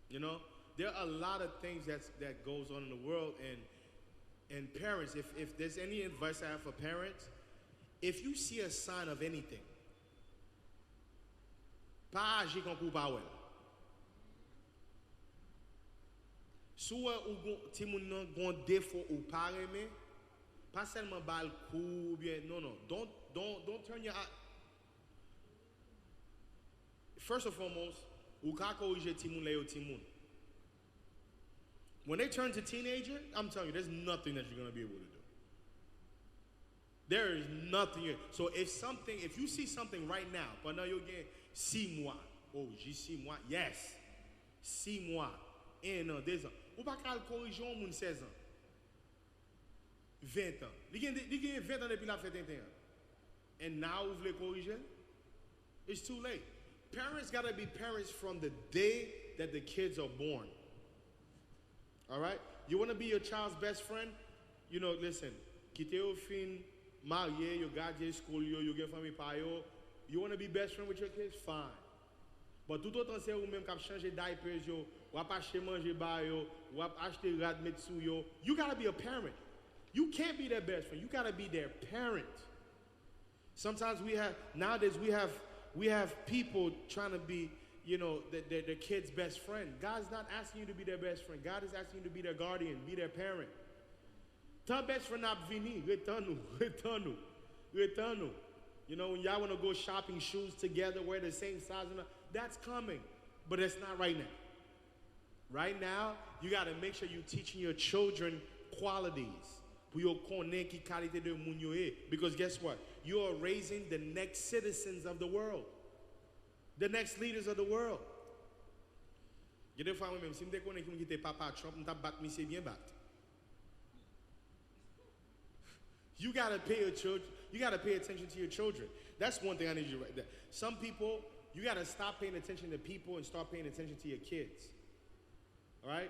You know, there are a lot of things that goes on in the world, and parents, if there's any advice I have for parents, if you see a sign of anything, pas agir comme pour pas. Soit ou ti moun nan gon défaut ou pas aimer, pas seulement bal coup bien, no, don't turn your eye. First and foremost, ou ka corriger ti moun le yo ti moun. When they turn to teenager, I'm telling you, there's nothing that you're going to be able to do. There is nothing. So if you see something right now, pendant yo gen 6 mois, oh, j'ai 6 mois, yes, 6 mois, 1 an, 2 ans, ou pas qu'à corriger un moun 16 ans, 20 ans. Li gen 20 ans depuis la fête 21 ans. And now vous voulez corriger? It's too late. Parents got to be parents from the day that the kids are born. All right? You want to be your child's best friend? You know, listen, quitte au fin, marié, you gardé school, you get famille pa yo. You want to be best friend with your kids? Fine. But tout autant c'est ou même k'ap changer diapers yo, ou ap acheter manger ba yo, ou ap acheter rat metsu yo. You got to be a parent. You can't be their best friend. You got to be their parent. Sometimes nowadays we have people trying to be, you know, their kid's best friend. God's not asking you to be their best friend. God is asking you to be their guardian, be their parent. Ton best friend ap vini, return nous. You know, when y'all want to go shopping, shoes together, wear the same size, that's coming. But it's not right now. Right now, you got to make sure you're teaching your children qualities. Because guess what? You are raising the next citizens of the world. The next leaders of the world. You gotta pay your children. You gotta pay attention to your children. That's one thing I need you to write down. Some people, you gotta stop paying attention to people and start paying attention to your kids. All right?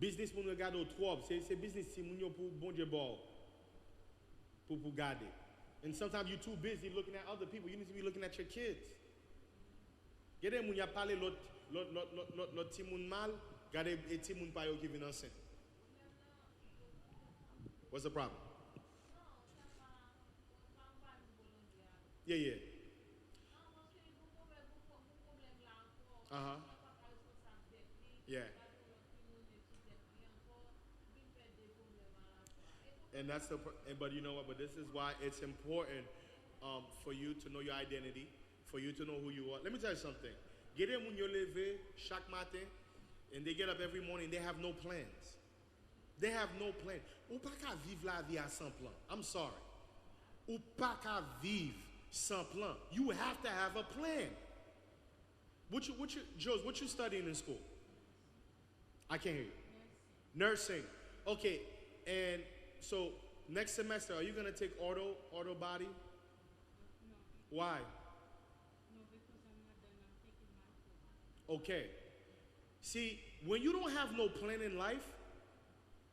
Business moun regarde au trop. C'est business si moun yo pour bon Dieu ball. Pour garder. And sometimes you're too busy looking at other people. You need to be looking at your kids. Gade moun ya parle lot ti moun mal, gade e ti moun pa yo giving us sin. What's the problem? Yeah. Uh-huh. Yeah. And that's but you know what? But this is why it's important for you to know your identity, for you to know who you are. Let me tell you something. Get in when you leve chaque matin, and they get up every morning. They have no plans. They have no plan. Ou pas qu'à vivre la vie à sans plan. I'm sorry. Ou pas qu'à vivre sans plan. You have to have a plan. Jules, what you studying in school? I can't hear you. Nursing. Okay, and so next semester, are you going to take auto body? No. Why? No, because I'm not done. I'm taking my course. Okay. See, when you don't have no plan in life,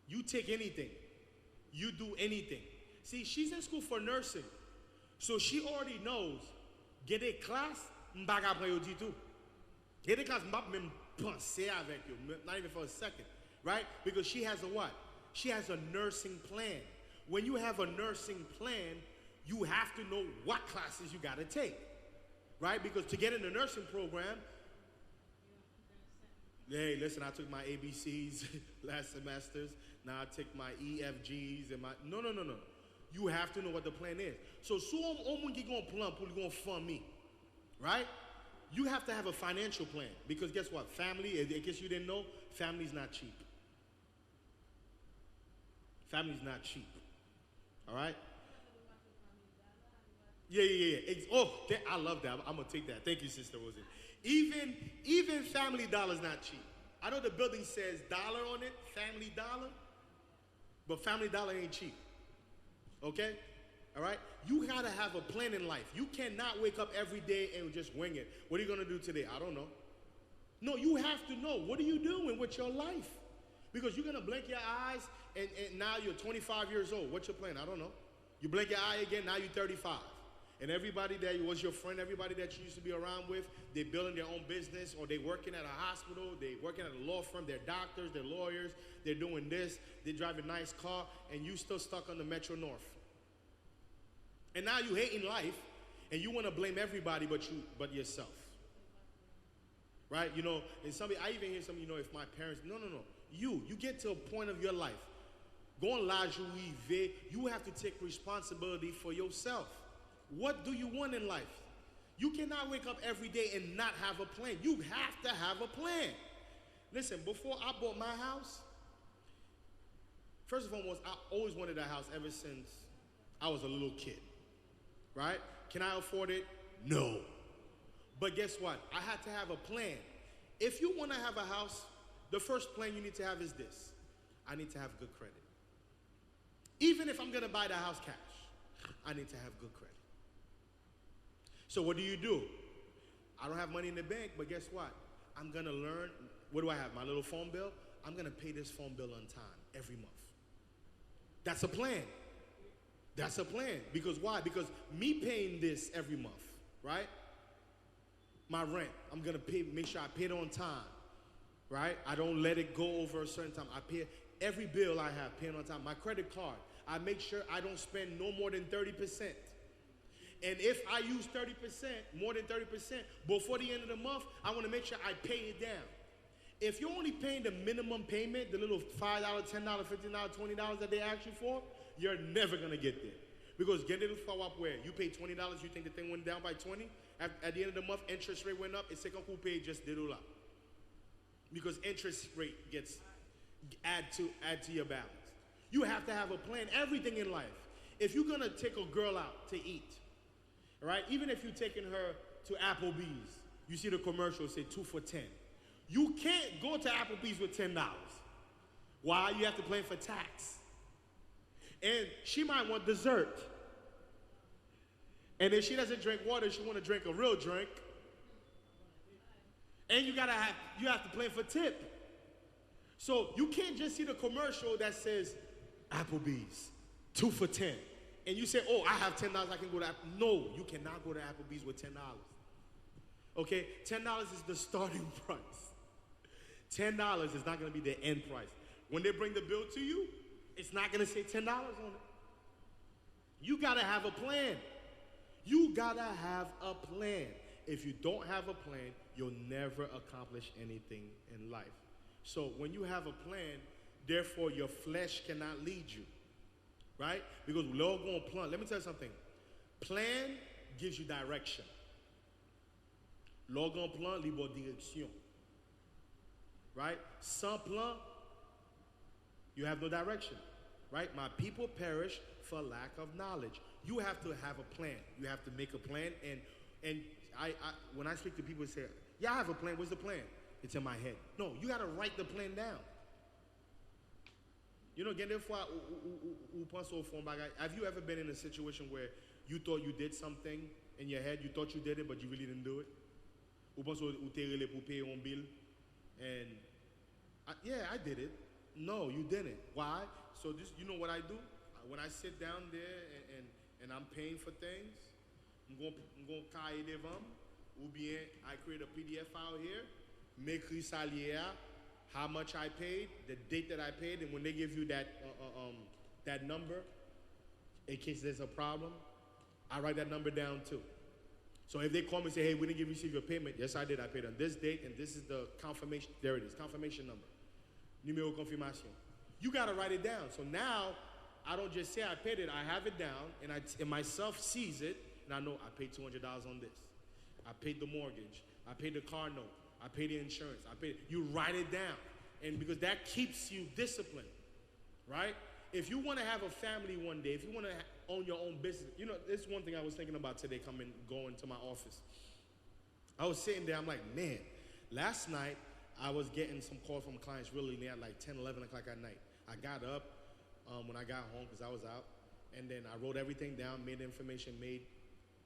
you take anything. You do anything. See, she's in school for nursing. So she already knows, get a class, m'baga après yo du tout. Get a class, m'bap même penser avec you, not even for a second, right? Because she has a what? She has a nursing plan. When you have a nursing plan, you have to know what classes you got to take, right? Because to get in the nursing program, hey, listen, I took my ABCs last semesters. Now I take my EFGs and my, no. You have to know what the plan is. So, on plan pour fund me, right? You have to have a financial plan because guess what? Family, in case you didn't know, family's not cheap. Family's not cheap. All right? Yeah. I love that. I'm gonna take that. Thank you, Sister Rosie. Even Family Dollar's not cheap. I know the building says dollar on it, Family Dollar, but Family Dollar ain't cheap. Okay? All right? You gotta have a plan in life. You cannot wake up every day and just wing it. What are you gonna do today? I don't know. No, you have to know. What are you doing with your life? Because you're gonna blink your eyes and now you're 25 years old. What's your plan? I don't know. You blink your eye again, now you're 35. And everybody that was your friend, everybody that you used to be around with, they're building their own business or they're working at a hospital, they're working at a law firm, they're doctors, they're lawyers, they're doing this, they drive a nice car, and you still stuck on the Metro North. And now you hating life, and you want to blame everybody but yourself. Right? You know, and I even hear some, if my parents, no. You get to a point of your life. Go on la jouer, you have to take responsibility for yourself. What do you want in life? You cannot wake up every day and not have a plan. You have to have a plan. Listen, before I bought my house, first and foremost, I always wanted a house ever since I was a little kid. Right? Can I afford it? No. But guess what? I had to have a plan. If you want to have a house, the first plan you need to have is this. I need to have good credit. Even if I'm going to buy the house cash, I need to have good credit. So what do? I don't have money in the bank, but guess what? I'm going to learn. What do I have? My little phone bill? I'm going to pay this phone bill on time every month. That's a plan. That's a plan. Because why? Because me paying this every month, right? My rent, I'm going to make sure I pay it on time, right? I don't let it go over a certain time. I pay every bill I have, paying on time. My credit card, I make sure I don't spend no more than 30%. And if I use 30%, more than 30%, before the end of the month, I want to make sure I pay it down. If you're only paying the minimum payment, the little $5, $10, $15, $20 that they ask you for, you're never going to get there. Because get it for up where you pay $20, you think the thing went down by 20. At the end of the month, interest rate went up. It's second coup pay just did up. Because interest rate gets add to your balance. You have to have a plan. Everything in life. If you're going to take a girl out to eat, right? Even if you're taking her to Applebee's, you see the commercial say 2 for $10. You can't go to Applebee's with $10. Why? You have to plan for tax. And she might want dessert. And if she doesn't drink water, she want to drink a real drink. And you have to plan for tip. So you can't just see the commercial that says Applebee's 2 for $10. And you say, oh, I have $10, I can go to Applebee's. No, you cannot go to Applebee's with $10. Okay? $10 is the starting price. $10 is not going to be the end price. When they bring the bill to you, it's not going to say $10 on it. You got to have a plan. You got to have a plan. If you don't have a plan, you'll never accomplish anything in life. So when you have a plan, therefore your flesh cannot lead you. Right? Because we're all going to plan. Let me tell you something. Plan gives you direction. L'organ plan libre direction. Right? Sans plan, you have no direction. Right? My people perish for lack of knowledge. you have to have a plan. You have to make a plan. And I when I speak to people, say, yeah, I have a plan. What's the plan? It's in my head. No, you got to write the plan down. You know, again, have you ever been in a situation where you thought you did something in your head, you thought you did it, but you really didn't do it? And yeah, I did it. No, you didn't. Why? So this, you know what I do? When I sit down there and I'm paying for things, I'm going to carry devant, ou bien I create a PDF file here, m'écris ça lié, how much I paid, the date that I paid, and when they give you that that number, in case there's a problem, I write that number down too. So if they call me and say, hey, we didn't receive your payment, yes, I did. I paid on this date, and this is the confirmation. There it is, confirmation number. Numéro confirmation. You got to write it down. So now, I don't just say I paid it. I have it down, and myself sees it, and I know I paid $200 on this. I paid the mortgage. I paid the car note. I paid the insurance. I paid. You write it down, and because that keeps you disciplined, right? If you want to have a family one day, if you want to own your own business, you know, this is one thing I was thinking about today going to my office. I was sitting there, I'm like, man, last night I was getting some calls from clients really late at like 10, 11 o'clock at night. I got up when I got home because I was out, and then I wrote everything down, made information, made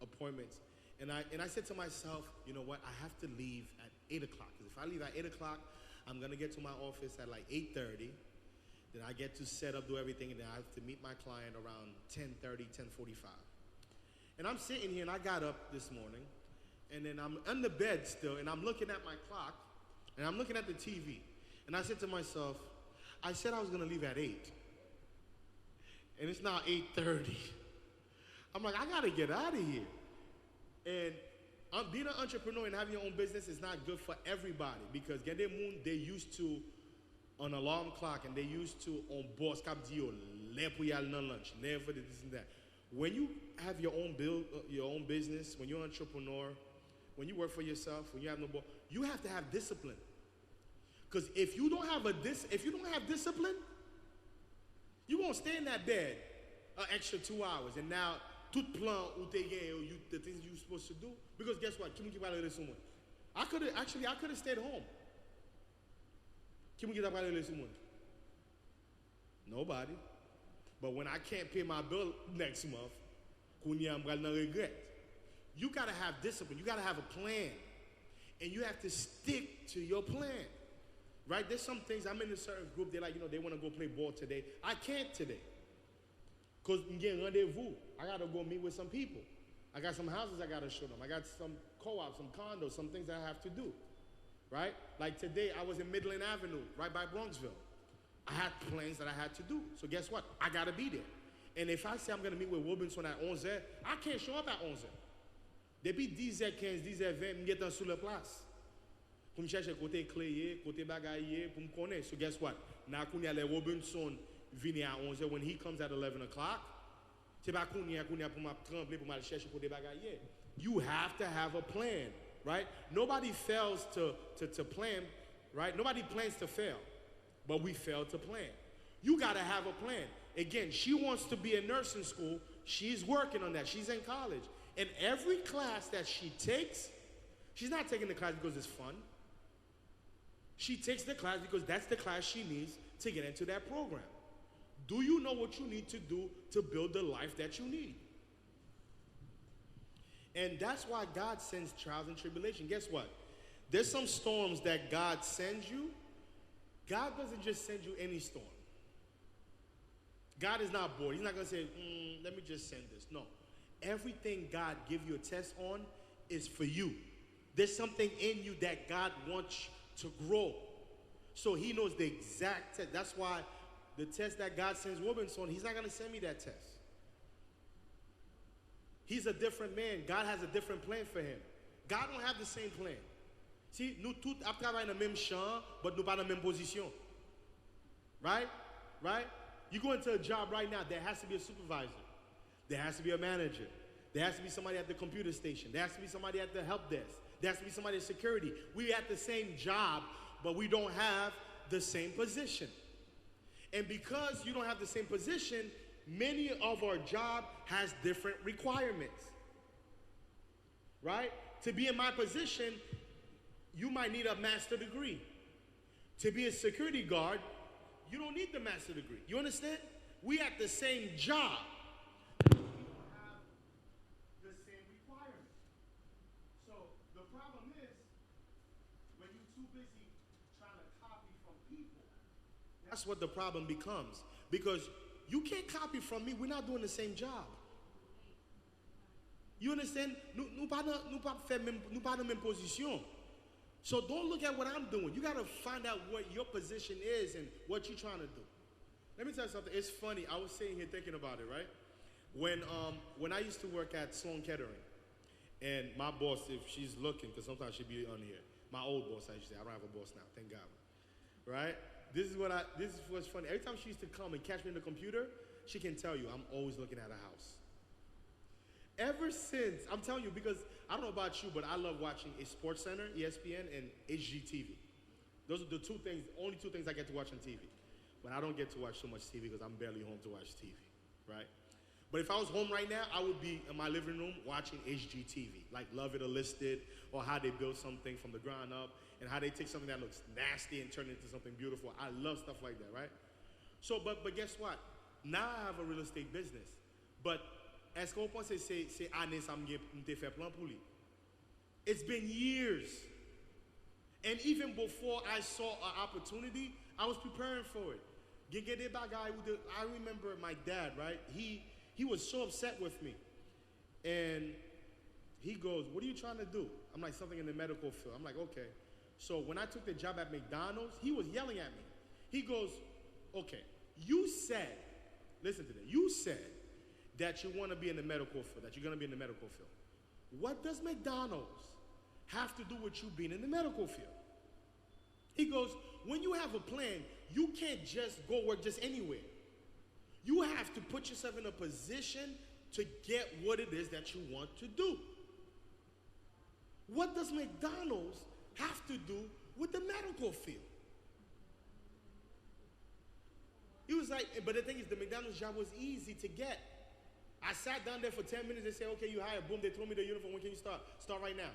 appointments. And I said to myself, you know what, I have to leave at 8 o'clock. Because if I leave at 8 o'clock, I'm going to get to my office at like 8:30. Then I get to set up, do everything, and then I have to meet my client around 10:30, 10:45. And I'm sitting here, and I got up this morning, and then I'm on the bed still, and I'm looking at my clock, and I'm looking at the TV. And I said to myself, I said I was going to leave at 8. And it's now 8:30. I'm like, I got to get out of here. And being an entrepreneur and having your own business is not good for everybody because they used to an alarm clock and they used to on boss cap dio lunch, never did this and that. When you have your own business, when you're an entrepreneur, when you work for yourself, when you have no boss, you have to have discipline. Because if you don't have discipline, you're gonna stay in that bed an extra 2 hours, and now tout plan ou te gain the things you're supposed to do. Because guess what? I could have stayed home. Nobody. But when I can't pay my bill next month, I'm gonna regret. You gotta have discipline. You gotta have a plan, and you have to stick to your plan. Right? There's some things. I'm in a certain group. They're like, they want to go play ball today. I can't today. Because I'm getting rendezvous. I got to go meet with some people. I got some houses I got to show them. I got some co-ops, some condos, some things that I have to do. Right? Like today, I was in Midland Avenue, right by Bronxville. I had plans that I had to do. So guess what? I got to be there. And if I say I'm going to meet with Robinson at 11, I can't show up at 11. Depuis 10h15, 10h20, je suis sur la place. Pour me chercher côté clé, côté bagaille, pour me connaître. So guess what? Now, when you Robinson vini à 11h, when he comes at 11 o'clock, you have to have a plan, right? Nobody fails to plan, right? Nobody plans to fail, but we fail to plan. You got to have a plan. Again, she wants to be in nursing school. She's working on that. She's in college. And every class that she takes, she's not taking the class because it's fun. She takes the class because that's the class she needs to get into that program. Do you know what you need to do to build the life that you need? And that's why God sends trials and tribulation. Guess what? There's some storms that God sends you. God doesn't just send you any storm. God is not bored. He's not going to say, let me just send this. No. Everything God gives you a test on is for you. There's something in you that God wants to grow. So he knows the exact test. That's why the test that God sends Robinson, he's not going to send me that test. He's a different man. God has a different plan for him. God don't have the same plan. See, nous tous travaillons dans le même champ, but nous pas dans la même position. Right? Right? You go into a job right now, there has to be a supervisor. There has to be a manager. There has to be somebody at the computer station. There has to be somebody at the help desk. There has to be somebody at security. We at the same job, but we don't have the same position. And because you don't have the same position, many of our job has different requirements, right? To be in my position, you might need a master degree. To be a security guard, you don't need the master degree. You understand? We at the same job. We don't have the same requirements. So the problem is, when you're too busy trying to copy from people, that's what the problem becomes. Because you can't copy from me. We're not doing the same job. You understand? Nous pas dans même position. So don't look at what I'm doing. You got to find out what your position is and what you're trying to do. Let me tell you something. It's funny. I was sitting here thinking about it, right? When I used to work at Sloan Kettering, and my boss, if she's looking, because sometimes she'd be on here, my old boss, I used to say, I don't have a boss now, thank God, right? This is what's funny. Every time she used to come and catch me in the computer, she can tell you I'm always looking at a house. Ever since, I'm telling you, because I don't know about you, but I love watching a Sports Center, ESPN, and HGTV. Those are the only two things I get to watch on TV. But I don't get to watch so much TV because I'm barely home to watch TV, right? But if I was home right now, I would be in my living room watching HGTV, like Love It or List It, or how they build something from the ground up, and how they take something that looks nasty and turn it into something beautiful. I love stuff like that, right? So, but guess what? Now I have a real estate business. But est-ce qu'on pense que c'est année ça m'te fait plan pour lui? It's been years. And even before I saw an opportunity, I was preparing for it. I remember my dad, right? He was so upset with me. And he goes, what are you trying to do? I'm like, something in the medical field. I'm like, okay. So when I took the job at McDonald's, he was yelling at me. He goes, okay, you said, listen to this, you said that you want to be in the medical field, that you're going to be in the medical field. What does McDonald's have to do with you being in the medical field? He goes, when you have a plan, you can't just go work just anywhere. You have to put yourself in a position to get what it is that you want to do. What does McDonald's have to do with the medical field? He was like, but the thing is, the McDonald's job was easy to get. I sat down there for 10 minutes. They said, okay, you hired. Boom, they throw me the uniform. When can you start? Start right now.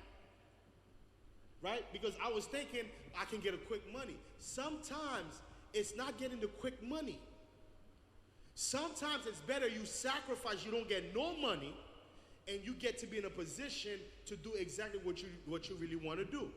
Right? Because I was thinking I can get a quick money. Sometimes it's not getting the quick money. Sometimes it's better you sacrifice, you don't get no money, and you get to be in a position to do exactly what you really want to do.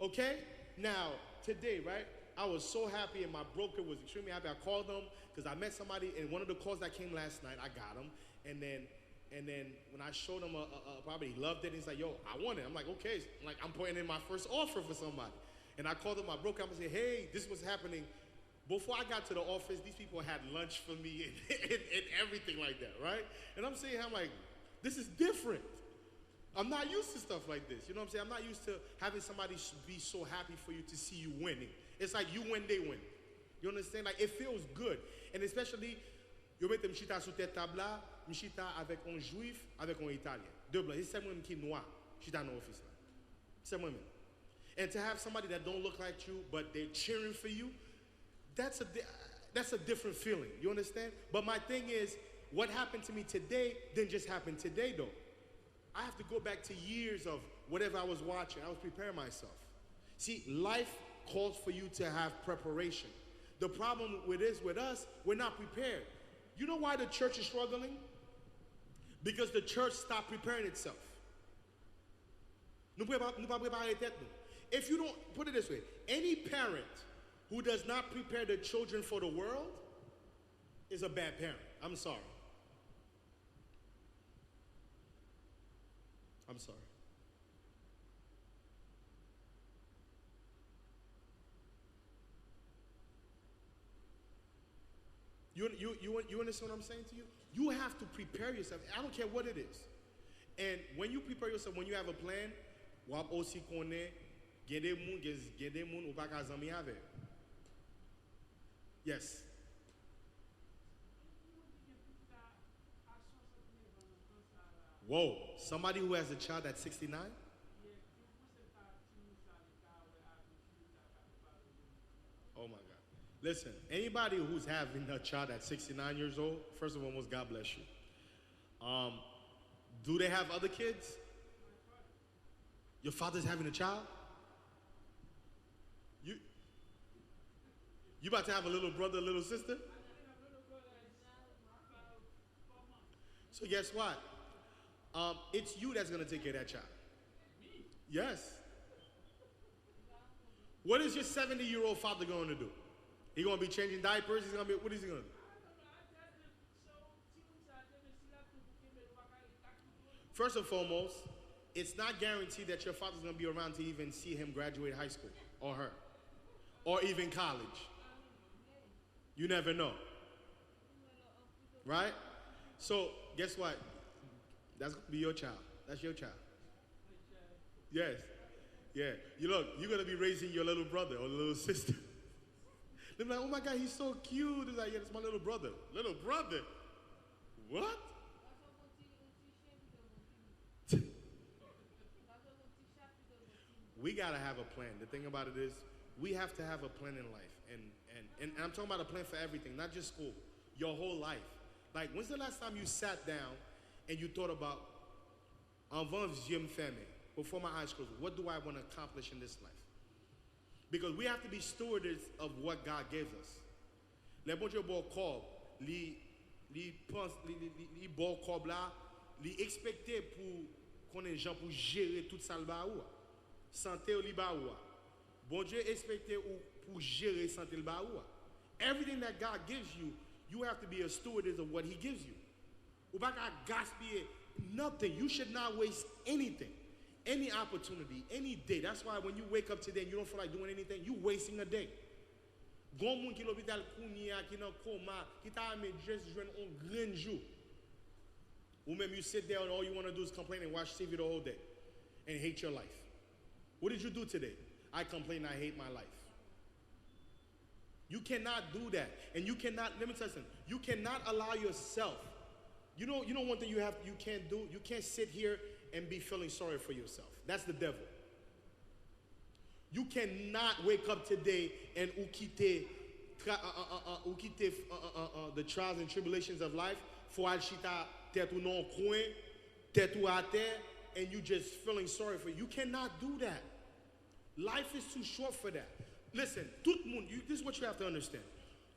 Okay? Now, today, right, I was so happy, and my broker was extremely happy. I called them because I met somebody, and one of the calls that came last night, I got him. And then when I showed him a property, he loved it. He's like, yo, I want it. I'm like, okay. I'm putting in my first offer for somebody. And I called him my broker up and said, hey, this was happening. Before I got to the office, these people had lunch for me and everything like that, right? And I'm saying, I'm like, this is different. I'm not used to stuff like this. You know what I'm saying? I'm not used to having somebody be so happy for you to see you winning. It's like you win, they win. You understand? Like, it feels good. And especially, yo mette m'chita sous tête table là, m'chita avec un juif, avec un italien. Deux blancs. C'est moi-même qui noir. Chita dans l'office là. C'est moi-même. And to have somebody that don't look like you, but they're cheering for you, that's a different feeling. You understand? But my thing is, what happened to me today didn't just happen today, though. I have to go back to years of whatever I was watching. I was preparing myself. See, life calls for you to have preparation. The problem with us, we're not prepared. You know why the church is struggling? Because the church stopped preparing itself. If you don't, put it this way, any parent who does not prepare the children for the world is a bad parent. I'm sorry. I'm sorry. You understand what I'm saying to you? You have to prepare yourself. I don't care what it is. And when you prepare yourself, when you have a plan, wap aussi connaît, gen des moun ou pa ka zami avec. Yes. Whoa, somebody who has a child that's 69? Oh my God. Listen, anybody who's having a child at 69 years old, first of all, God bless you. Do they have other kids? Your father's having a child? You about to have a little brother, a little sister? So guess what? It's you that's going to take care of that child. Yes. What is your 70-year-old father going to do? He going to be changing diapers? He's going to be, what is he going to do? First and foremost, it's not guaranteed that your father's going to be around to even see him graduate high school, or her, or even college. You never know. Right? So, guess what? That's going to be your child. That's your child. Yes. Yeah. You look, you're going to be raising your little brother or little sister. They're like, oh my God, he's so cute. They're like, yeah, that's my little brother. Little brother? What? We got to have a plan. The thing about it is, we have to have a plan in life. And I'm talking about a plan for everything, not just school. Your whole life. Like, when's the last time you sat down and you thought about, avant je me ferme, before my eyes closed, what do I want to accomplish in this life? Because we have to be stewards of what God gives us. Les bon Dieu bon corps, li pense, li bon corps là, li expecté pour qu'on ait gens pour gérer tout ça le ba ou. Santé ou li ba ou. Bon Dieu expecté pour gérer santé le ba ou. Everything that God gives you, you have to be a steward of what he gives you. Ou pas gaspiller nothing. You should not waste anything. Any opportunity, any day. That's why when you wake up today and you don't feel like doing anything, you're wasting a day. Gon moun ki l'hôpital kounia, ki nan coma, ki ta ame just jwenn on grand jour. Ou même you sit there and all you want to do is complain and watch TV the whole day and hate your life. What did you do today? I complain, I hate my life. You cannot do that. And you cannot, let me tell you something, you cannot allow yourself, you know one thing you can't do? You can't sit here and be feeling sorry for yourself. That's the devil. You cannot wake up today and quitter the trials and tribulations of life for al chita tête ou non coin, tête ou à terre, and you just feeling sorry for you. You cannot do that. Life is too short for that. Listen, tout le monde, this is what you have to understand.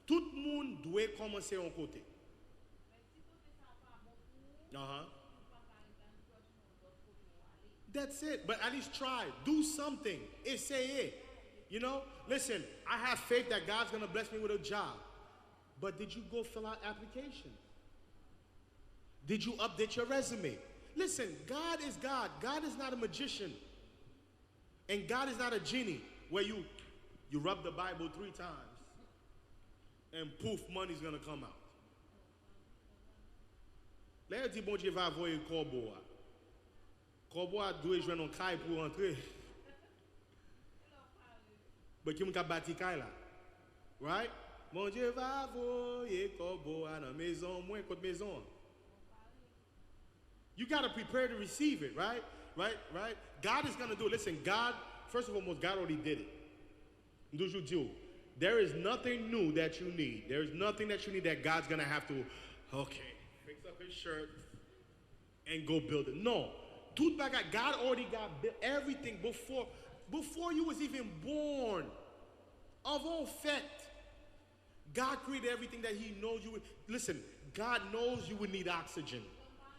Tout le monde doit commencer en côté. That's it. But at least try. Do something. Essayez. You know? Listen, I have faith that God's going to bless me with a job. But did you go fill out application? Did you update your resume? Listen, God is God. God is not a magician. And God is not a genie where you rub the Bible 3 times and poof, money's going to come out. Là, il dit, bon Dieu va envoyer un corbeau. Corbeau a doué jouer dans caille pour entrer. Mais qui m'a bâti caille là? Right? Bon Dieu va envoyer corbeau à la maison, moins côté maison. You got to prepare to receive it, right? Right? God is going to do it. Listen, God, first of all, God already did it. There is nothing new that you need. There is nothing that you need that God's going to have to, okay, fix up his shirt and go build it. No. Tout bagay, God already got everything before you was even born. Avant fait, God created everything that he knows you would. Listen, God knows you would need oxygen.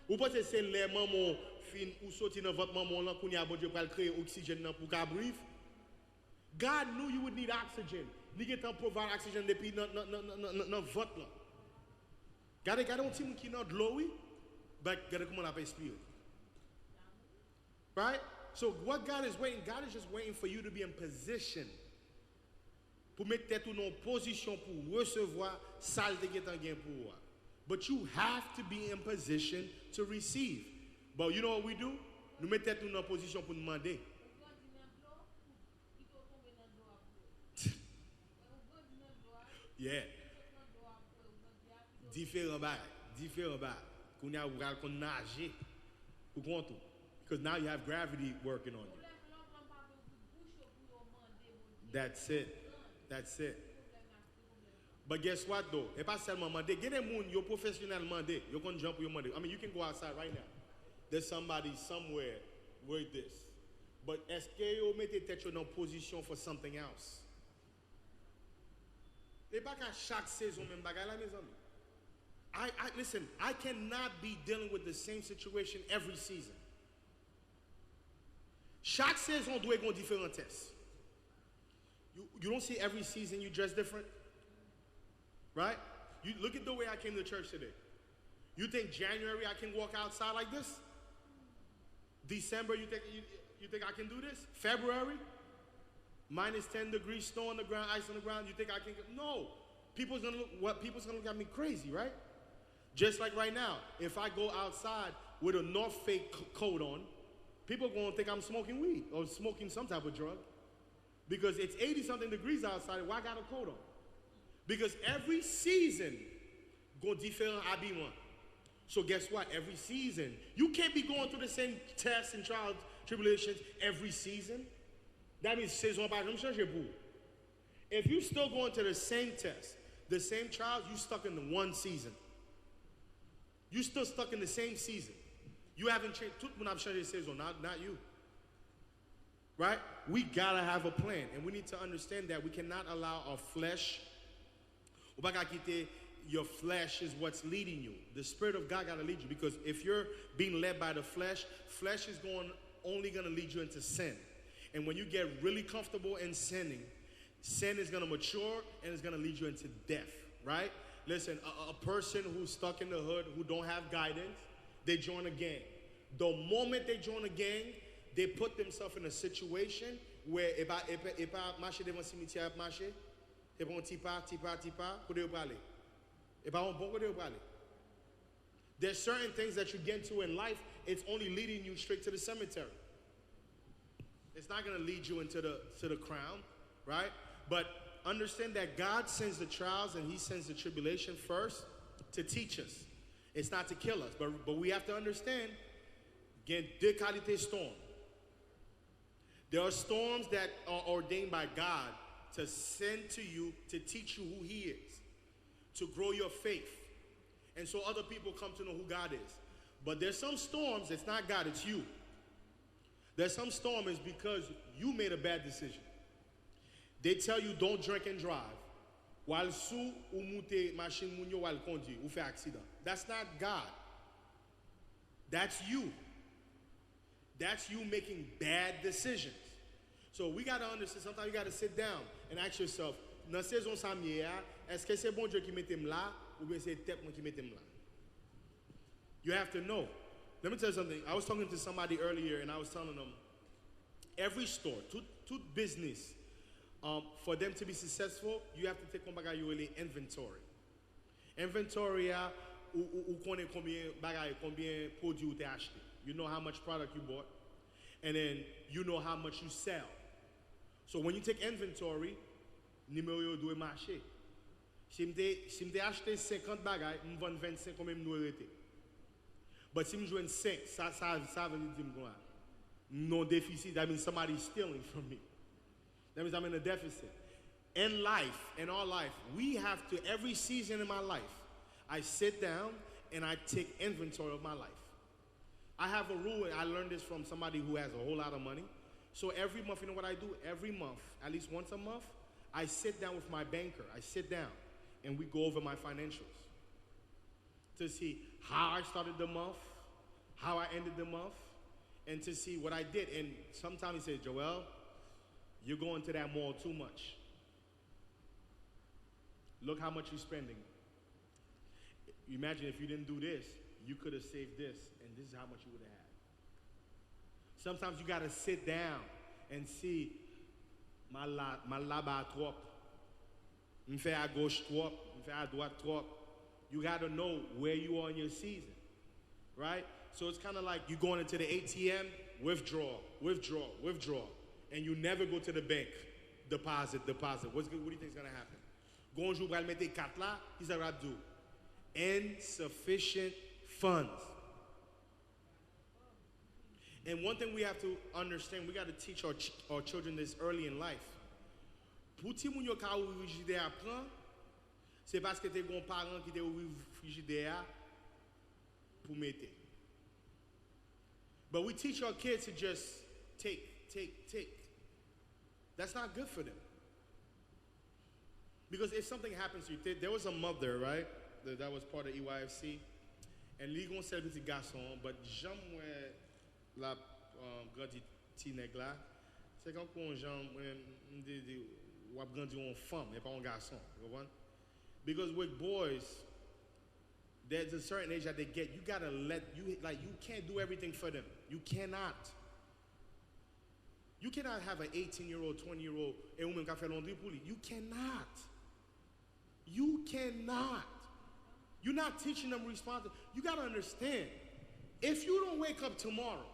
Ou pas c'est les mamans fin ou sorti dans votre maman là qu'on y a bon Dieu pour créer oxygène pour qu'à breathe. God knew you would need oxygen. Ni get en provide oxygen depuis dans votre là. Gade on ti moun ki nan glowy, but gade comment on appelle spirit. Right? So what God is just waiting for you to be in position. Pour mettre tête ou non position pour recevoir ça de get en gain pour. But you have to be in position to receive. But you know what we do? Nous mettons tête ou non position pour demander. Yeah. Différent bail. Qu'on y a ou qu'on nager. Ou kontou. Because now you have gravity working on you. That's it. But guess what though? If I sell my money, get a moon, you're professional money, you can jump your money. I mean, you can go outside right now. There's somebody somewhere with this. But est-ce que you mette tête en position for something else? Et pas qu'à chaque saison même bagay la mes amis. Listen, I cannot be dealing with the same situation every season. Chaque saison doit avoir différents tests. You don't see every season you dress different? Right? You look at the way I came to church today. You think January I can walk outside like this? December you think I can do this? February? Minus 10 degrees, snow on the ground, ice on the ground. You think I can? No. People's gonna look at me crazy, right? Just like right now, if I go outside with a North Face coat on, people are gonna think I'm smoking weed or smoking some type of drug. Because it's 80-something degrees outside, why I got a coat on? Because every season go different habillement. So guess what? Every season, you can't be going through the same tests and trials, tribulations every season. That means saison par exemple. If you still going to the same test, the same trials, you stuck in the one season. You still stuck in the same season. You haven't changed. Tout le monde a changé saison, not you. Right? We gotta have a plan, and we need to understand that we cannot allow our flesh. Your flesh is what's leading you. The Spirit of God gotta lead you, because if you're being led by the flesh is only gonna lead you into sin. And when you get really comfortable in sinning, sin is gonna mature and it's gonna lead you into death. Right? Listen, a person who's stuck in the hood, who don't have guidance, they join a gang. The moment they join a gang, they put themselves in a situation where if I marcher devant cimetière marcher, et bon tipa, côté où parler. Et pas bon côté où parler. There's certain things that you get into in life, it's only leading you straight to the cemetery. It's not going to lead you into the crown, right? But understand that God sends the trials and he sends the tribulation first to teach us. It's not to kill us, but we have to understand, again, deux qualités storm. There are storms that are ordained by God to send to you to teach you who he is, to grow your faith, and so other people come to know who God is. But there's some storms, it's not God, it's you. There's some storm is because you made a bad decision. They tell you don't drink and drive. While sous ou monter machine mounio while conduire ou fait accident. That's not God. That's you. That's you making bad decisions. So we got to understand, sometimes you got to sit down and ask yourself, dans saison samedi, est-ce que c'est bon Dieu qui mette là ou bien c'est tête moi qui mette là? You have to know. Let me tell you something. I was talking to somebody earlier and I was telling them, every store, tout business, for them to be successful, you have to take inventory. Inventory, ou connaît combien produits vous avez acheté. You know how much product you bought, and then you know how much you sell. So when you take inventory, numéro doit marcher. Si m'te acheté 50 bagay, m'vend 25 combien m'doit rete. But si m'joine 5, ça veut dire quoi? No deficit, that means somebody's stealing from me. That means I'm in a deficit. In life, in our life, we have to, every season in my life, I sit down and I take inventory of my life. I have a rule, and I learned this from somebody who has a whole lot of money. So every month, you know what I do? Every month, at least once a month, I sit down with my banker. I sit down, and we go over my financials to see how I started the month, how I ended the month, and to see what I did. And sometimes he says, Joel, you're going to that mall too much. Look how much you're spending. Imagine if you didn't do this, you could have saved this, and this is how much you would have had. Sometimes you got to sit down and see, ma là-bas trop, m'fait à gauche trop, m'fait à droite trop. You got to know where you are in your season, right? So it's kind of like you going into the ATM, withdraw, and you never go to the bank, deposit. What do you think is going to happen? Gonjou va mettre 4 là, he's going to do insufficient funds. And one thing we have to understand, we got to teach our children this early in life. Pour ti moun yo ka origine apprend, C'est parce que t'es un parent qui t'a ouvert le frigidaire pour mettre. But we teach our kids to just take. That's not good for them. Because if something happens to you, there was a mother, right, that was part of EYFC, and lui gon sel petit garçon, but jamais la grandi petit nèg là, c'est quand on jamais ou a grandi en femme et pas en garçon, you know? Because with boys, there's a certain age that they get, you gotta let, you can't do everything for them. You cannot. You cannot have an 18-year-old, 20-year-old, et ou même qui fait laundry pour lui. You cannot. You cannot. You're not teaching them responsibility. You gotta understand, if you don't wake up tomorrow,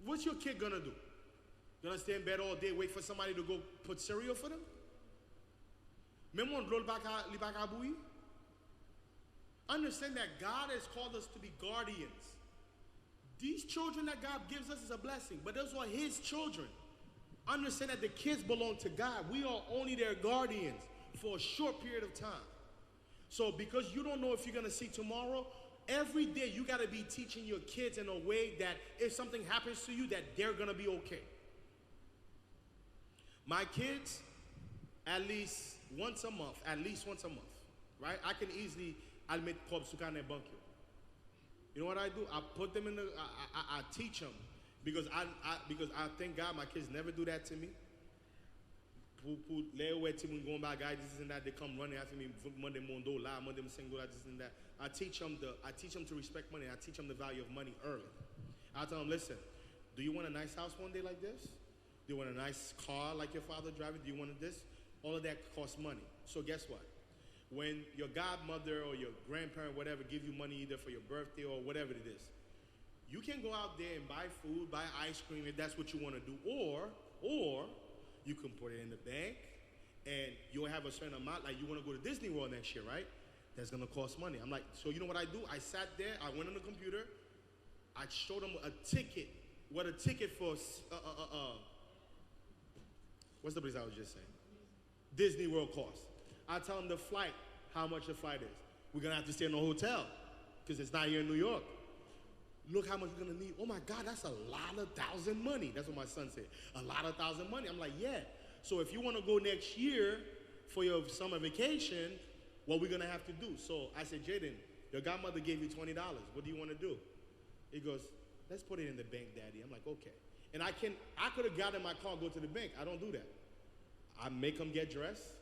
what's your kid gonna do? Gonna stay in bed all day, wait for somebody to go put cereal for them? Même on drôle li baka bouilli? Understand that God has called us to be guardians. These children that God gives us is a blessing, but those are His children. Understand that the kids belong to God. We are only their guardians for a short period of time. So because you don't know if you're going to see tomorrow, every day you got to be teaching your kids in a way that if something happens to you, that they're going to be okay. My kids, at least once a month, right? I can easily, I'll make corps sukane bank. You know what I do? I put them in the, I teach them because I thank God my kids never do that to me. This and that, they come running after me, Monday mondo la, Monday single this and that. I teach them to respect money. I teach them the value of money early. I tell them, listen, do you want a nice house one day like this? Do you want a nice car like your father driving? Do you want this? All of that costs money. So guess what? When your godmother or your grandparent, whatever, give you money either for your birthday or whatever it is, you can go out there and buy food, buy ice cream if that's what you want to do, or you can put it in the bank and you'll have a certain amount, like you want to go to Disney World next year, right? That's going to cost money. I'm like, so you know what I do? I sat there, I went on the computer, I showed them a ticket, what a ticket for, what's the place I was just saying? Disney World costs. I tell them the flight, how much the flight is. We're going to have to stay in a hotel because it's not here in New York. Look how much we're going to need. Oh my God, that's a lot of thousand money. That's what my son said. A lot of thousand money. I'm like, yeah. So if you want to go next year for your summer vacation, what we're going to have to do. So I said, Jaden, your godmother gave you $20. What do you want to do? He goes, let's put it in the bank, Daddy. I'm like, okay. And I could have got in my car and go to the bank. I don't do that. I make them get dressed.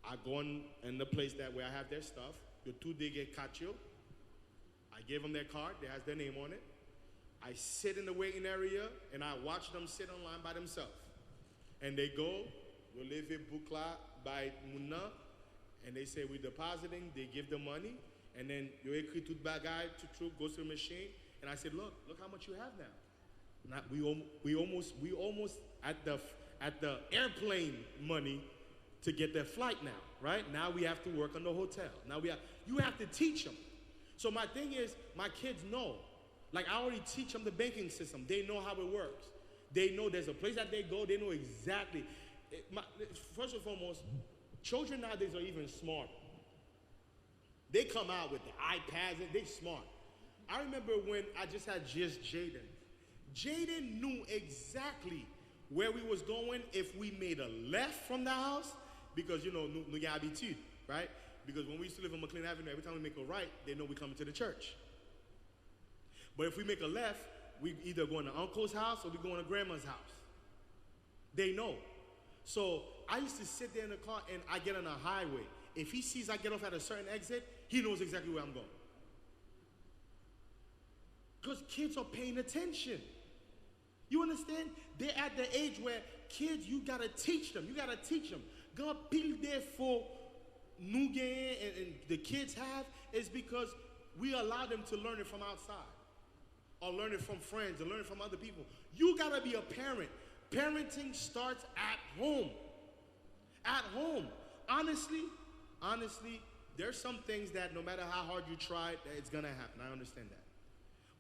I go in the place where I have their stuff. The 2 they get cacio. I give them their card. They has their name on it. I sit in the waiting area and I watch them sit online by themselves. And they go, we leave it bukla by Muna, and they say we're depositing. They give the money, and then you écrit tout bagay, tout goes to the machine. And I said, look how much you have now. We almost at the airplane money to get their flight now, right? Now we have to work on the hotel. You have to teach them. So my thing is, my kids know. Like I already teach them the banking system. They know how it works. They know there's a place that they go. They know exactly. First and foremost, children nowadays are even smart. They come out with the iPads and they smart. I remember when I just had Jaden. Jaden knew exactly where we was going if we made a left from the house, because you know, nous avons habitude, right? Because when we used to live on McLean Avenue, every time we make a right, they know we're coming to the church. But if we make a left, we either go to uncle's house or we go to grandma's house. They know. So I used to sit there in the car and I get on a highway. If he sees I get off at a certain exit, he knows exactly where I'm going. Because kids are paying attention. You understand? They're at the age where kids, you got to teach them. You got to teach them. God build there for nous and the kids have is because we allow them to learn it from outside or learn it from friends or learn it from other people. You got to be a parent. Parenting starts at home. At home. Honestly, there's some things that no matter how hard you try, it's going to happen. I understand that.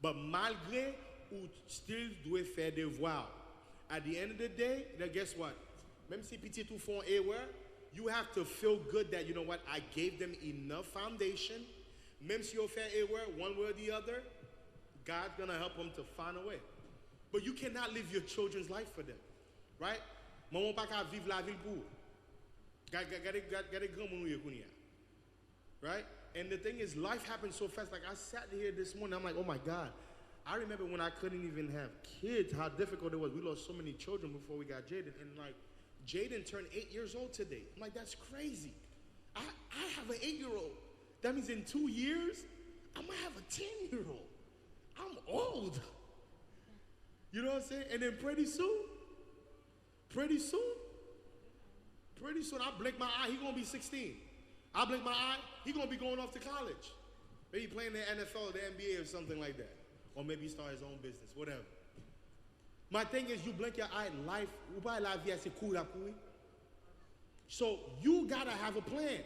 But malgré ou still doit faire devoir. At the end of the day, then guess what? Même si petit tout font erreur, You have to feel good that, you know what, I gave them enough foundation. Même si you fait erreur, one way or the other, God's going to help them to find a way. But you cannot live your children's life for them, right? Maman pa ka vivre la ville pour. Gade grand moun yo kounya. Right? And the thing is, life happens so fast. Like, I sat here this morning, I'm like, oh my God. I remember when I couldn't even have kids, how difficult it was. We lost so many children before we got Jaden. And like, Jaden turned 8 years old today. I'm like, that's crazy. I have an 8-year-old. That means in 2 years, I might have a 10-year-old. I'm old. You know what I'm saying? And then pretty soon, I blink my eye, he's going to be 16. I blink my eye, he's going to be going off to college. Maybe playing the NFL or the NBA or something like that. Or maybe start his own business, whatever. My thing is, you blink your eye in life, so you got to have a plan.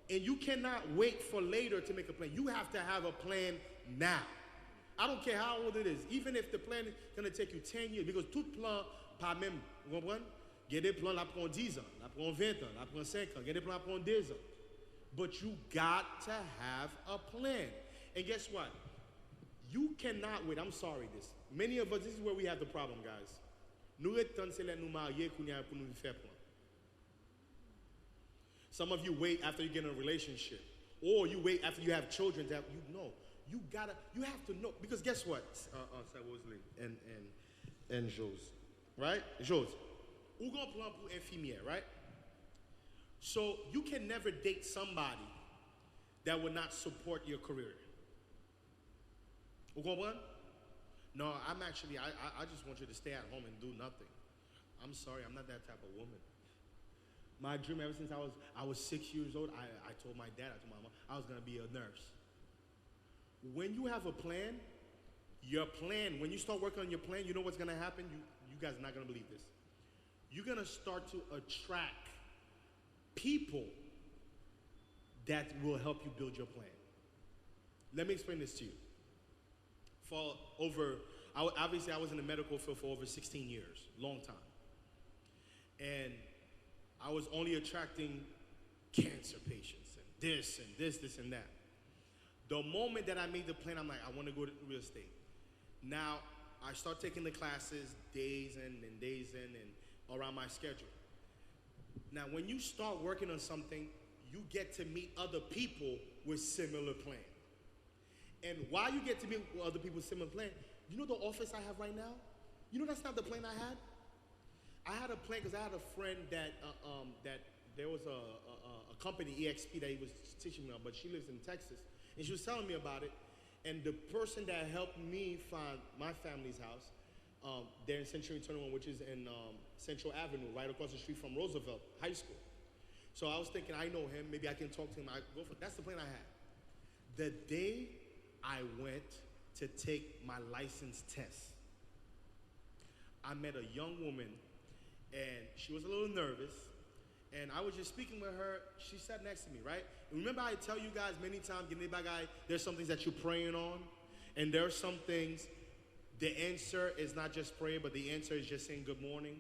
And you cannot wait for later to make a plan. You have to have a plan now. I don't care how old it is. Even if the plan is going to take you 10 years. Because tout plan, pas même, vous comprenez? Il y a des plans, la prend 10 ans, la prend 20 ans, la prend 5 ans. Il y a des plans, la prend 2 ans. But you got to have a plan. And guess what? You cannot wait. I'm sorry this. Many of us, this is where we have the problem, guys. Nous étons c'est là nous marier pour nous faire plan. Some of you wait after you get in a relationship. Or you wait after you have children that you know. You have to know. Because guess what? And Jose. Right? Jose. Ou gon plan pour infirmière, right? So you can never date somebody that will not support your career. Ou comprend? No, I'm actually, I just want you to stay at home and do nothing. I'm sorry, I'm not that type of woman. My dream ever since I was 6 years old, I told my dad, I told my mom, I was going to be a nurse. When you have a plan, your plan, when you start working on your plan, you know what's going to happen? You guys are not going to believe this. You're going to start to attract people that will help you build your plan. Let me explain this to you. Obviously I was in the medical field for over 16 years, long time. And I was only attracting cancer patients and this and that. The moment that I made the plan, I'm like, I want to go to real estate. Now, I start taking the classes days in and days in and around my schedule. Now, when you start working on something, you get to meet other people with similar plans. And while you get to meet other people with similar plans, you know the office I have right now? You know that's not the plan I had? I had a plan because I had a friend that there was a company, EXP, that he was teaching me on, but she lives in Texas. And she was telling me about it. And the person that helped me find my family's house, there in Century 21, which is in Central Avenue, right across the street from Roosevelt High School. So I was thinking, I know him, maybe I can talk to him. That's the plan I had. The day I went to take my license test, I met a young woman, and she was a little nervous, and I was just speaking with her. She sat next to me, right? And remember I tell you guys many times, there's some things that you're praying on, and there are some things, the answer is not just prayer, but the answer is just saying good morning,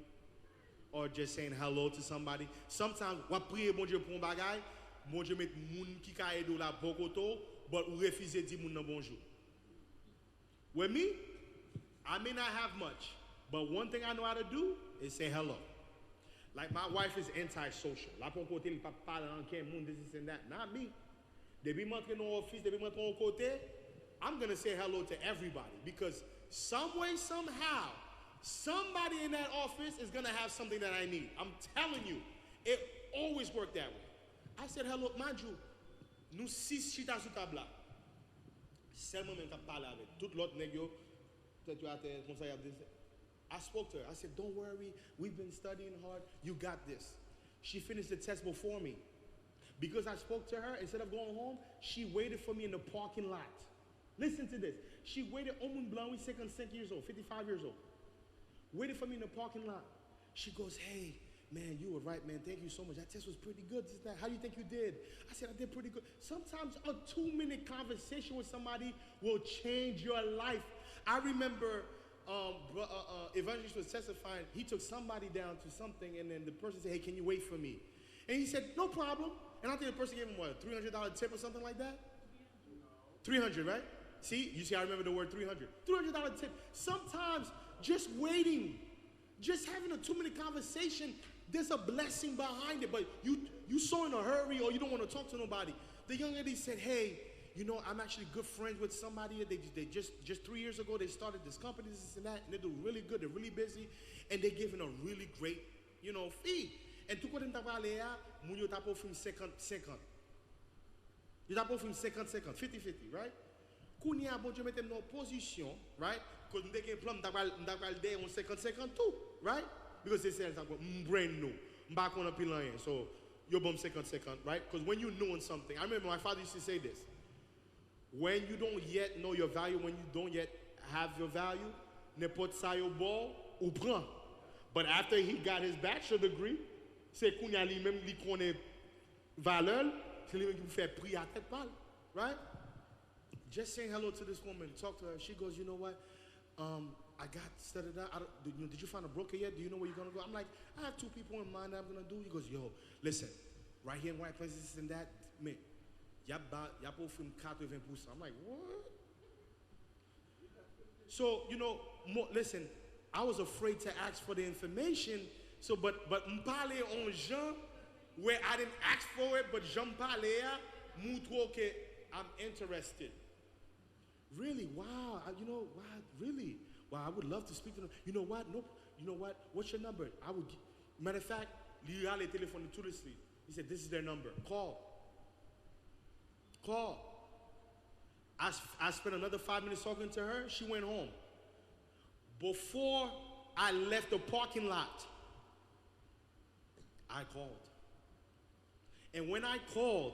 or just saying hello to somebody. Sometimes, wa priye bon Dieu pour un bagay, bon Dieu met moun ki ka edo la bokoto, but ou refuse di moun nan bonjour. With me, I may not have much, but one thing I know how to do is say hello. Like my wife is antisocial. La pon kote li pa pale an ken moun this and that. Not me. Debi montre no office, debi montre on kote, I'm gonna say hello to everybody because some way, somehow, somebody in that office is gonna have something that I need. I'm telling you, it always worked that way. I said hello, mind you, nous 6 chita sou table. Seulement men ka pale avec tout l'autre nèg yo, peut-être yo ate conseil a dit. I spoke to her. I said, don't worry. We've been studying hard. You got this. She finished the test before me. Because I spoke to her, instead of going home, she waited for me in the parking lot. Listen to this. She waited, Omun Blanc, 55 years old, 55 years old. Waited for me in the parking lot. She goes, hey, man, you were right, man. Thank you so much. That test was pretty good. This, that. How do you think you did? I said, I did pretty good. Sometimes a 2-minute conversation with somebody will change your life. I remember Evangelist was testifying. He took somebody down to something, and then the person said, hey, can you wait for me? And he said, no problem. And I think the person gave him, what, $300 tip or something like that? 300, right? See, you see, I remember the word 300. $300 tip. Sometimes just waiting, just having a 2-minute conversation, there's a blessing behind it. But you so in a hurry or you don't want to talk to nobody. The young lady said, hey, you know, I'm actually good friends with somebody. They just 3 years ago, they started this company, this and that, and they do really good. They're really busy, and they're giving a really great, you know, fee. And tout côté m't'a parlé à, moun yo t'a pas offert 50-50. You t'a pas offert 50-50, 50-50, right? Kounya bon Dieu mette dans position, right? Because m'te gen plan m't'a parlé there on 50-50 too, right? Because they say brain no, m'pa konn pile rien. So you bum 50-50, right? Because when you knowing something, I remember my father used to say this. When you don't yet know your value, when you don't yet have your value, n'importe ça yo bon ou prend. But after he got his bachelor degree, c'est kounya li même li connaît valeur, c'est lui même qui vous fait prier à tête pâle, right? Just saying hello to this woman, talk to her. She goes, you know what? I got started out. Did you find a broker yet? Do you know where you're gonna go? I'm like, I have 2 people in mind that I'm gonna do. He goes, yo, listen, right here in White Plains, this and that, man. Y'a pas film 80%. I'm like, what? So, you know, listen, I was afraid to ask for the information. So, but m'parler on Jean, where I didn't ask for it, but Jean parler, m'tro que I'm interested. Really? Wow. You know, wow, really? Wow, I would love to speak to them. You know what? Nope. You know what? What's your number? I would, matter of fact, lui a les téléphones tout de suite. He said, this is their number. Call. I spent another 5 minutes talking to her. She went home. Before I left the parking lot, I called. And when I called,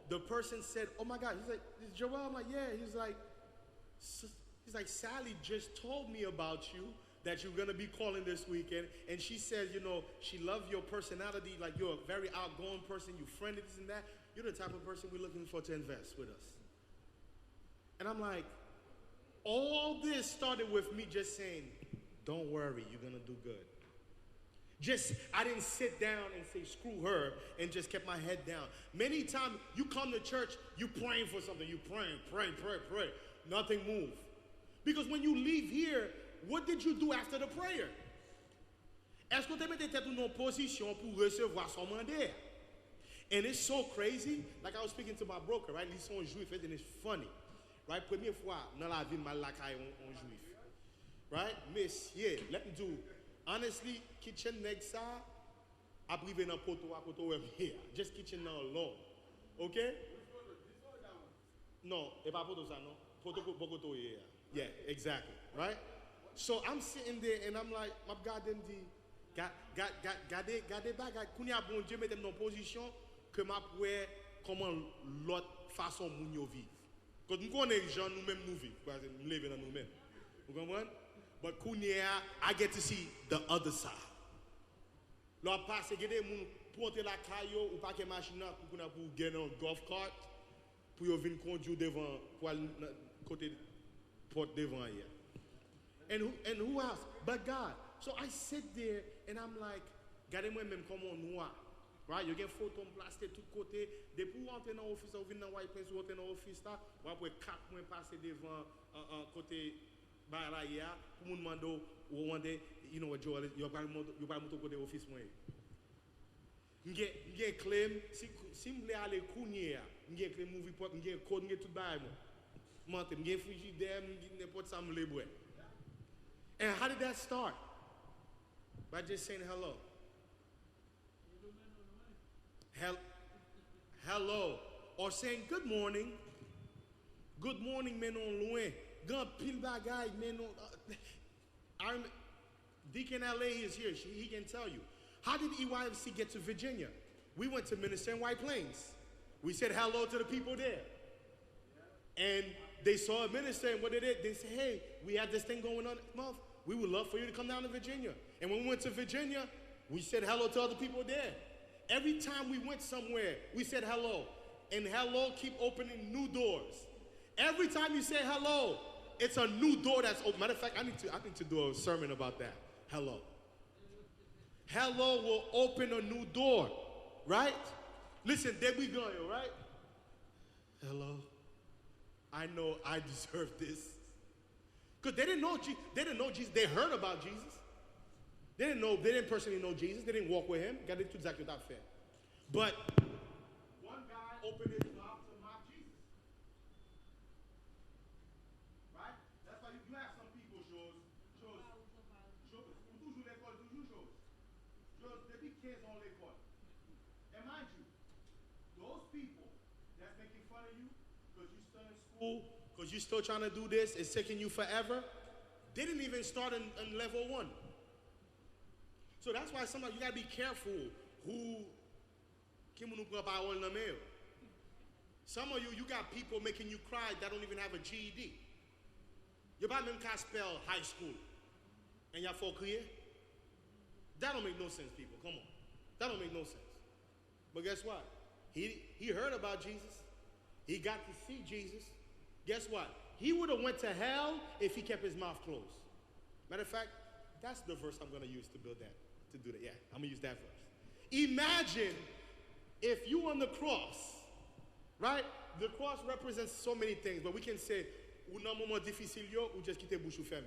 the person said, oh my God. He's like, is Joel? I'm like, yeah. He's like, Sally just told me about you, that you're gonna be calling this weekend. And she says, you know, she loved your personality, like you're a very outgoing person, you friendly, this and that. You're the type of person we're looking for to invest with us. And I'm like, all this started with me just saying, don't worry, you're gonna do good. I didn't sit down and say, screw her, and just kept my head down. Many times you come to church, you praying for something, you pray. Nothing moves. Because when you leave here, what did you do after the prayer? Est-ce que tu mets tête en position pour recevoir son mandat? And it's so crazy. Like I was speaking to my broker, right? Ils sont juifs, and it's funny. Right? Première fois dans la vie, mal la caille en juif. Right? Miss, yeah, let me do. Honestly, kitchen next ça, a privé dans poto à poto here. Just kitchen now alone. Okay? No, et pas poto ça, non. Poto poto here. Yeah, exactly. Right? So I'm sitting there and I'm like, my God, them dit, gardez bagay. Kounya bon Dieu mette dans position que m'a poué comment l'autre façon moun yo vivre. Quand nous connaissons les gens nous-mêmes nous vivons, parce que nous vivons dans nous-mêmes. Vous comprenez? But kounya, I get to see the other side. L'on passe gade moun porte la caillou ou pas que machine pour gagner un golf cart pour yo venir conduire devant pour côté porte devant hier. And who else but God? So I sit there and I'm like, gardez moi même comme on noir. Right? You get photo plasté tout côté. Depuis vous entrez dans l'office, vous venez dans White Plains, vous entrez dans l'office là, vous après 4 mois passer devant côté baraya pour nous demander ou demander, you know what Joel, you pas monter côté office moi. M'gè claim si m'vle aller kounya, m'gè claim movie pop, m'gè code, m'gè tout bail moi. Monte, m'gè frigidaire, m'gè n'importe ça m'le boire. And how did that start? By just saying hello. Hello. Or saying good morning. Good morning, men on loin. Gan pile bagay, men on. Deacon LA is here. He can tell you. How did EYFC get to Virginia? We went to minister in White Plains. We said hello to the people there. And they saw a minister, and what they did, they said, hey, we have this thing going on. We would love for you to come down to Virginia. And when we went to Virginia, we said hello to other people there. Every time we went somewhere, we said hello. And hello keep opening new doors. Every time you say hello, it's a new door that's open. Matter of fact, I need to do a sermon about that. Hello. Hello will open a new door, right? Listen, there we go, right? Hello. I know I deserve this. Because they didn't know Jesus. They heard about Jesus. They didn't personally know Jesus. They didn't walk with him. Regardez tout ça que t'as fait. But one guy opened his mouth to mock Jesus. Right? That's why you have some people, toujours l'école, toujours. Depuis 15 ans l'école. And mind you, those people that's making fun of you because you're still in school, because you're still trying to do this, it's taking you forever, they didn't even start in level 1. So that's why sometimes you gotta be careful who some of you got people making you cry that don't even have a GED. You pas même qu'à spell high school. And y'all folk here? That don't make no sense, people. Come on. That don't make no sense. But guess what? He heard about Jesus. He got to see Jesus. Guess what? He would have went to hell if he kept his mouth closed. Matter of fact, that's the verse I'm going to use to build that, to do that. Yeah, I'm going to use that verse. Imagine if you on the cross, right? The cross represents so many things, but we can say, ou nan moment difficile yo, ou just quitte bouche ou ferme.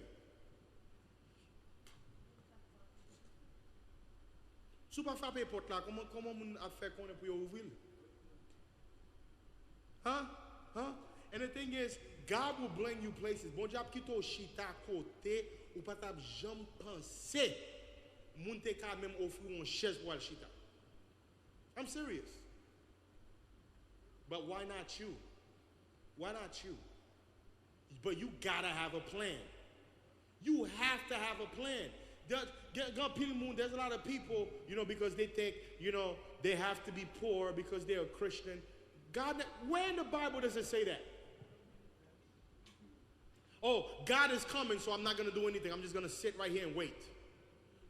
Sou pas frappe porte là, comment moun a fait qu'on pour ouvrir? Huh? And the thing is, God will bring you places. Bon Dieu quitte au chita côté, ou pas t'a jamais pensé. Moun te ka même offrir une chaise pour le chita. I'm serious. But why not you? Why not you? But you gotta have a plan. You have to have a plan. There's a lot of people, because they think, they have to be poor because they're a Christian. God, where in the Bible does it say that? Oh, God is coming, so I'm not going to do anything. I'm just going to sit right here and wait.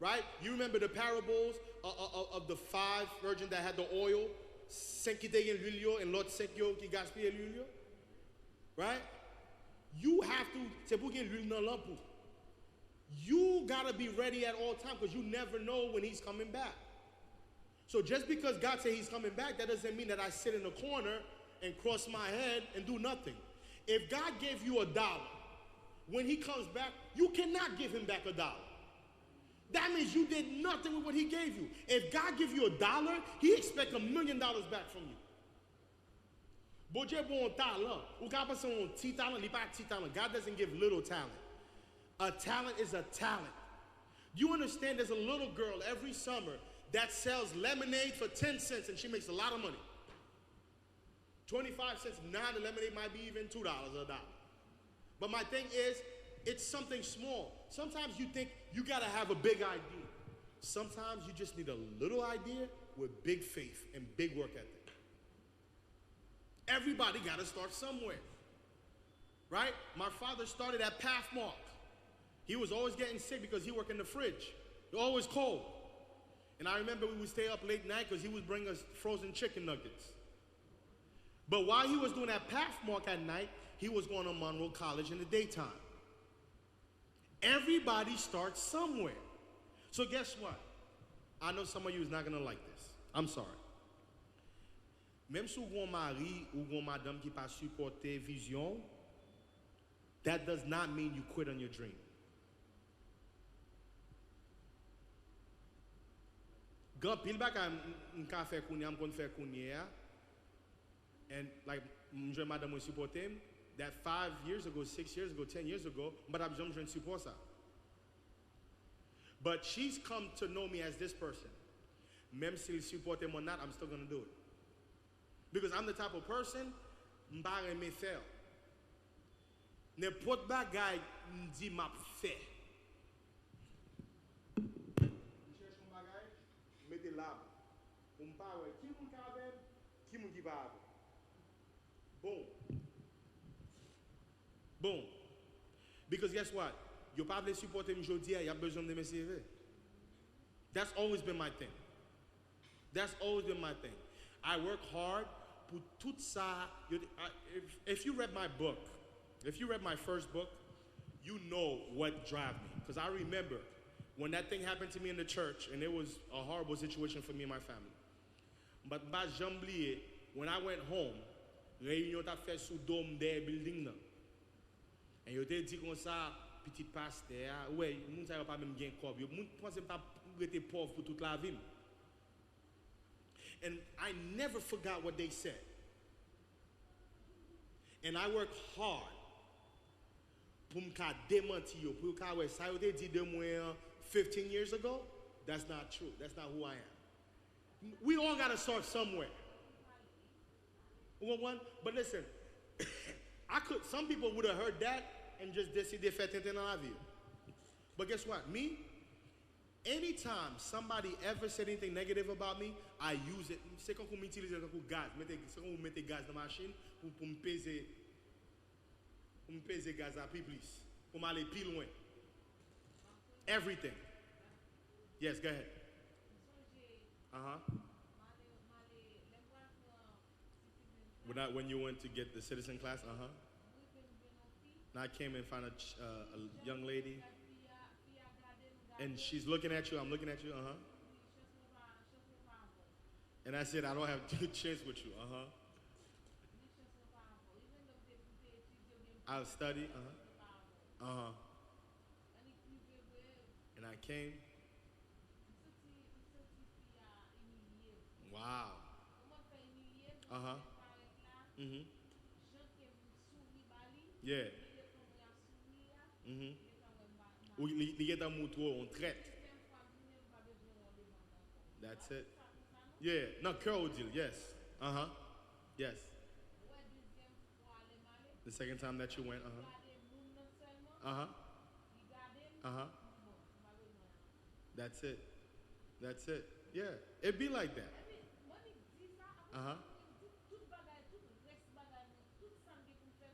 Right? You remember the parables of the 5 virgins that had the oil? 5 qui étaient en l'huile et l'autre 5 qui gaspillaient l'huile. Right? You have to, c'est pour qu'il y ait l'huile dans l'ampoule. You got to be ready at all times because you never know when he's coming back. So just because God said he's coming back, that doesn't mean that I sit in the corner and cross my head and do nothing. If God gave you $1, when he comes back, you cannot give him back $1. That means you did nothing with what he gave you. If God gives you $1, he expects $1 million back from you. Bon Dieu bon talent. Ou ka penser un petit talent, li pas petit talent. God doesn't give little talent. A talent is a talent. Do you understand there's a little girl every summer that sells lemonade for 10 cents and she makes a lot of money. 25 cents, now the lemonade might be even $2 or $1. But my thing is, it's something small. Sometimes you think you gotta have a big idea. Sometimes you just need a little idea with big faith and big work ethic. Everybody gotta start somewhere, right? My father started at Pathmark. He was always getting sick because he worked in the fridge. It was always cold. And I remember we would stay up late night because he would bring us frozen chicken nuggets. But while he was doing that Pathmark at night, he was going to Monroe College in the daytime. Everybody starts somewhere. So guess what? I know some of you is not going to like this. I'm sorry. Même si vous avez un mari ou une madame qui pas supporter vision, that does not mean you quit on your dream. God, pile bak am ka fè kounye, am kon fè kounye, and like mwen madame mwen supporte him, that 5 years ago, 6 years ago, 10 years ago, but I'm jom support sa. But she's come to know me as this person. Même si il supporte him or not, I'm still gonna do it. Because I'm the type of person, mba reme fè. N'importe bagay m'di m'a fè. M'cherche mon bagay, mettez là. Ou m'pa wè, ki moun ka avem, ki moun ki pa avem. Boom. Because guess what? Yo pa vle supporte m'jodi, y a besoin de me CV. That's always been my thing. That's always been my thing. I work hard. Tout ça, if you read my book, if you read my first book, you know what drives me. Because I remember when that thing happened to me in the church, and it was a horrible situation for me and my family. But pas jamblier, when I went home, réunion t'a fait sous dôme des building là. Et yo te dit comme ça, petit pasteur, ouais, moun sa yo pas même gen corps. Yo moun pense pas rester pauvre pour toute la vie. And I never forgot what they said. And I worked hard pour me démentir yo, pour ka ouais ça yo te dit de moi 15 years ago. That's not true. That's not who I am. We all got to start somewhere. But listen, some people would have heard that and just décidé faire tenter dans la vie. But guess what? Me, anytime somebody ever said anything negative about me, I use it. C'est quand on m'utilise comme gaz. C'est quand on met gaz dans la machine pour me peser gaz à plus, pour m'aller plus loin. Everything. Yes, go ahead. When you went to get the citizen class, Now I came and found a young lady, and she's looking at you. I'm looking at you. And I said, I don't have a chance with you. I'll study. And I came. Wow. Yeah. On traite. That's it. Yeah. No, curl deal. Yes. Yes. The second time that you went. That's it. That's it. Yeah. It be like that.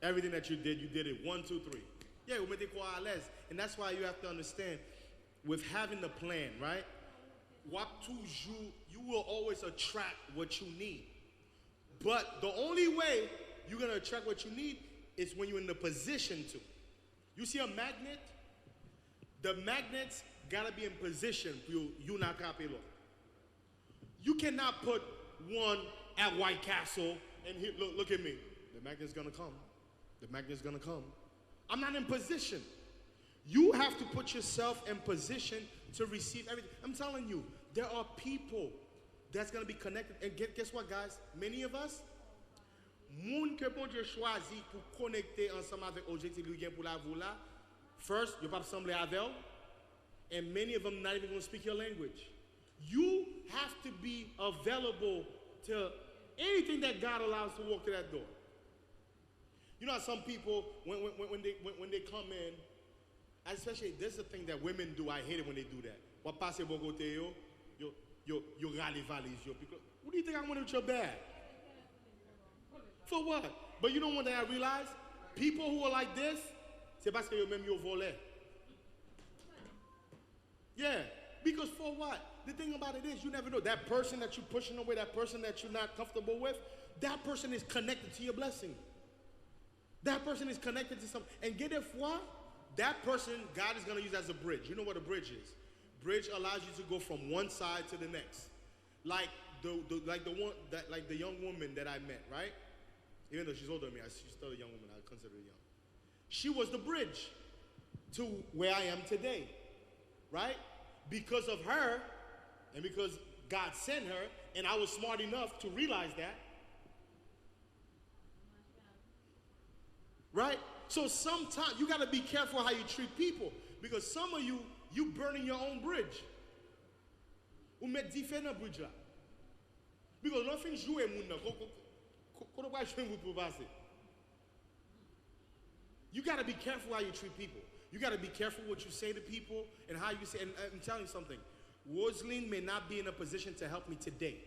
Everything that you did it 1, 2, 3. Yeah, we make it quite less. And that's why you have to understand, with having the plan, right? You will always attract what you need. But the only way you're going to attract what you need is when you're in the position to. You see a magnet? The magnets got to be in position for you not capelo. You cannot put one at White Castle and look at me. The magnet's going to come. The magnet's going to come. I'm not in position. You have to put yourself in position to receive everything. I'm telling you, there are people that's going to be connected. And guess what, guys? Many of us, moun que bon Dieu choisi pour connecter ensemble avec objectif lui pour la vous là. First, you're pas sembler avec, and many of them not even going to speak your language. You have to be available to anything that God allows to walk to that door. You know how some people, when they come in, especially, this is the thing that women do. I hate it when they do that. What passe Bogote yo rally valise yo. What do you think I went with your bag? For what? But you know one thing I realized? People who are like this, c'est parce que yo même yo volé. Yeah, because for what? The thing about it is, you never know. That person that you're pushing away, that person that you're not comfortable with, that person is connected to your blessing. That person is connected to something. And get it what? That person, God is going to use as a bridge. You know what a bridge is? Bridge allows you to go from one side to the next. Like the young woman that I met, right? Even though she's older than me, she's still a young woman. I consider her young. She was the bridge to where I am today, right? Because of her, and because God sent her, and I was smart enough to realize that. Right? So sometimes you got to be careful how you treat people, because some of you burning your own bridge. Ou met différent bridge là. Because nothing joue moun nan. Kono pa joue moun pou passer. You got to be careful how you treat people. You got to be careful what you say to people and how you say. And I'm telling you something. Rosaline may not be in a position to help me today.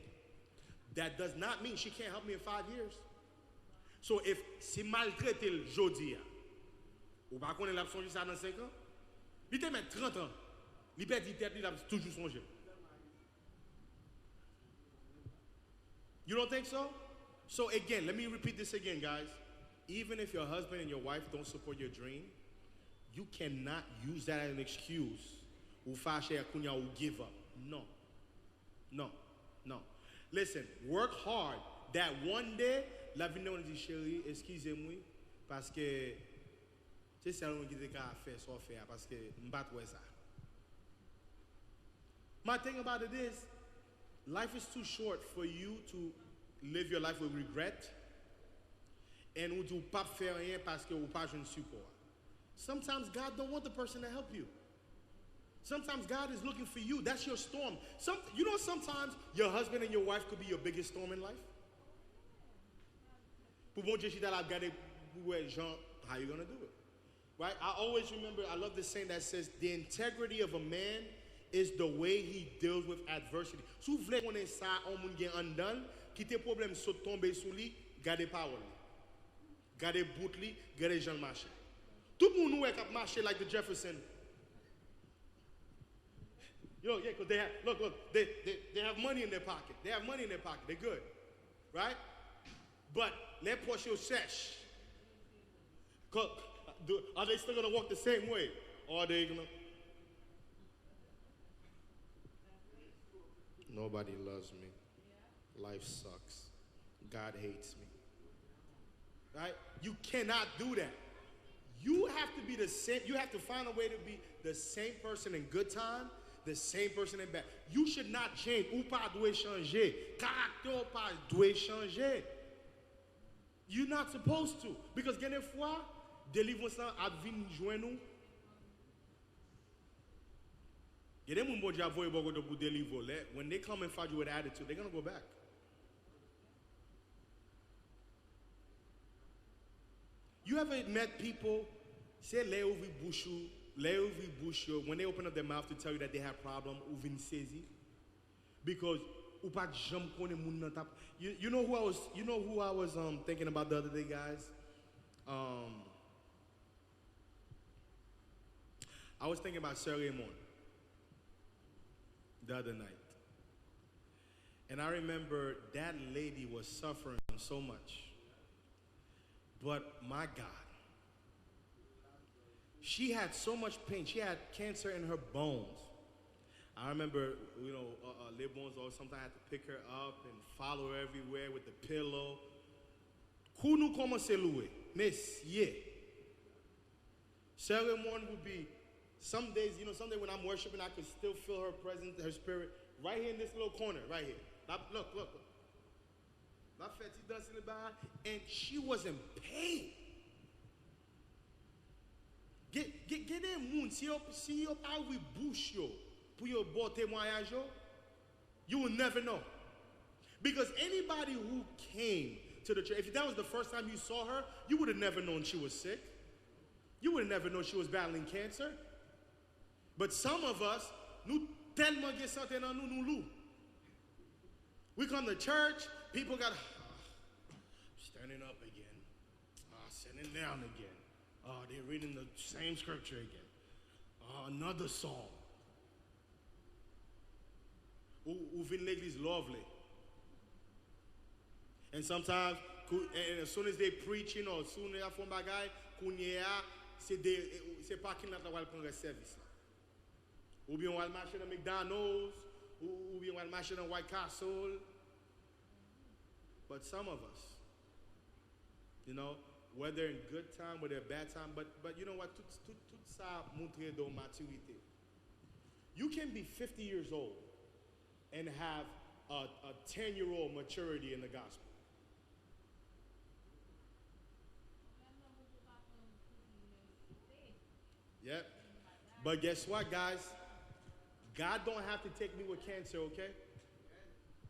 That does not mean she can't help me in 5 years. So if si maltraité le jodi, ou pas qu'on l'a songé ça dans 5 ans, il te met 30 ans, il perd tête, il a toujours songé. You don't think so? So again, let me repeat this again, guys. Even if your husband and your wife don't support your dream, you cannot use that as an excuse. Ou fâché kunya ou give up. No. No. No. Listen, work hard. That one day, la vie on dit chérie, excusez-moi, parce que c'est ça qui te fait so faire parce que m'bat ouais ça. My thing about it is, life is too short for you to live your life with regret and ou do pas faire rien parce que ou pas jeune support. Sometimes God don't want the person to help you. Sometimes God is looking for you. That's your storm. You know, sometimes your husband and your wife could be your biggest storm in life. Pour bon Dieu, how you gonna do it? Right? I always remember, I love this saying that says, the integrity of a man is the way he deals with adversity. Si vous voulez connaître ça, on moun gen undone, quitter problème saute tomber sous lui, gardez parole. Gardez bout li, gardez gens marcher. Tout le monde wake up marcher like the Jefferson. Yo, yeah, because they have, look, they have money in their pocket. They have money in their pocket. They're good. Right? But les poches yo sèche. Are they still going to walk the same way? Or are they going to? Nobody loves me. Life sucks. God hates me. Right? You cannot do that. You have to be the same. You have to find a way to be the same person in good time, the same person in bad. You should not change. Ou pas doit changer. Caractère ou pas doit changer. You're not supposed to. Because gen fois, délivrance advine joindre nous. Gen dem moun bon Dieu avoye beaucoup de pour délivrer. When they come and find you with attitude, they're going to go back. You ever met people say lè ouvri bouche when they open up their mouth to tell you that they have problem ouvin saisi because ou pas jam connaît moun nan tap. You know who I was thinking about the other day, guys? I was thinking about Sir Raymond the other night. And I remember that lady was suffering so much. But my God, she had so much pain. She had cancer in her bones. I remember, les bones, or sometimes I had to pick her up and follow her everywhere with the pillow. Who nous commence à louer? Messieurs. Sarah Morn would be, some days when I'm worshiping, I could still feel her presence, her spirit, right here in this little corner, right here. Look. And she was in pain. Get in moun si yo pa we bouche yo pour yo bon témoignage yo, you will never know. Because anybody who came to the church, if that was the first time you saw her, you would have never known she was sick. You would have never known she was battling cancer. But some of us, nous tellement get something on nous lou. We come to church, people got standing up again, sitting down again. They're reading the same scripture again. Another song. Ou vin l'église lovely. And sometimes, and as soon as they preaching or as soon as they font bagay, c'est pas qui n'a pas prendre service. Ou bien on va marcher dans McDonald's, ou bien on va marcher dans White Castle. But some of us, whether in good time, whether in bad time, but you know what, tout ça montre de maturité. You can be 50 years old and have a 10-year-old maturity in the gospel. Yep. But guess what, guys? God don't have to take me with cancer, okay?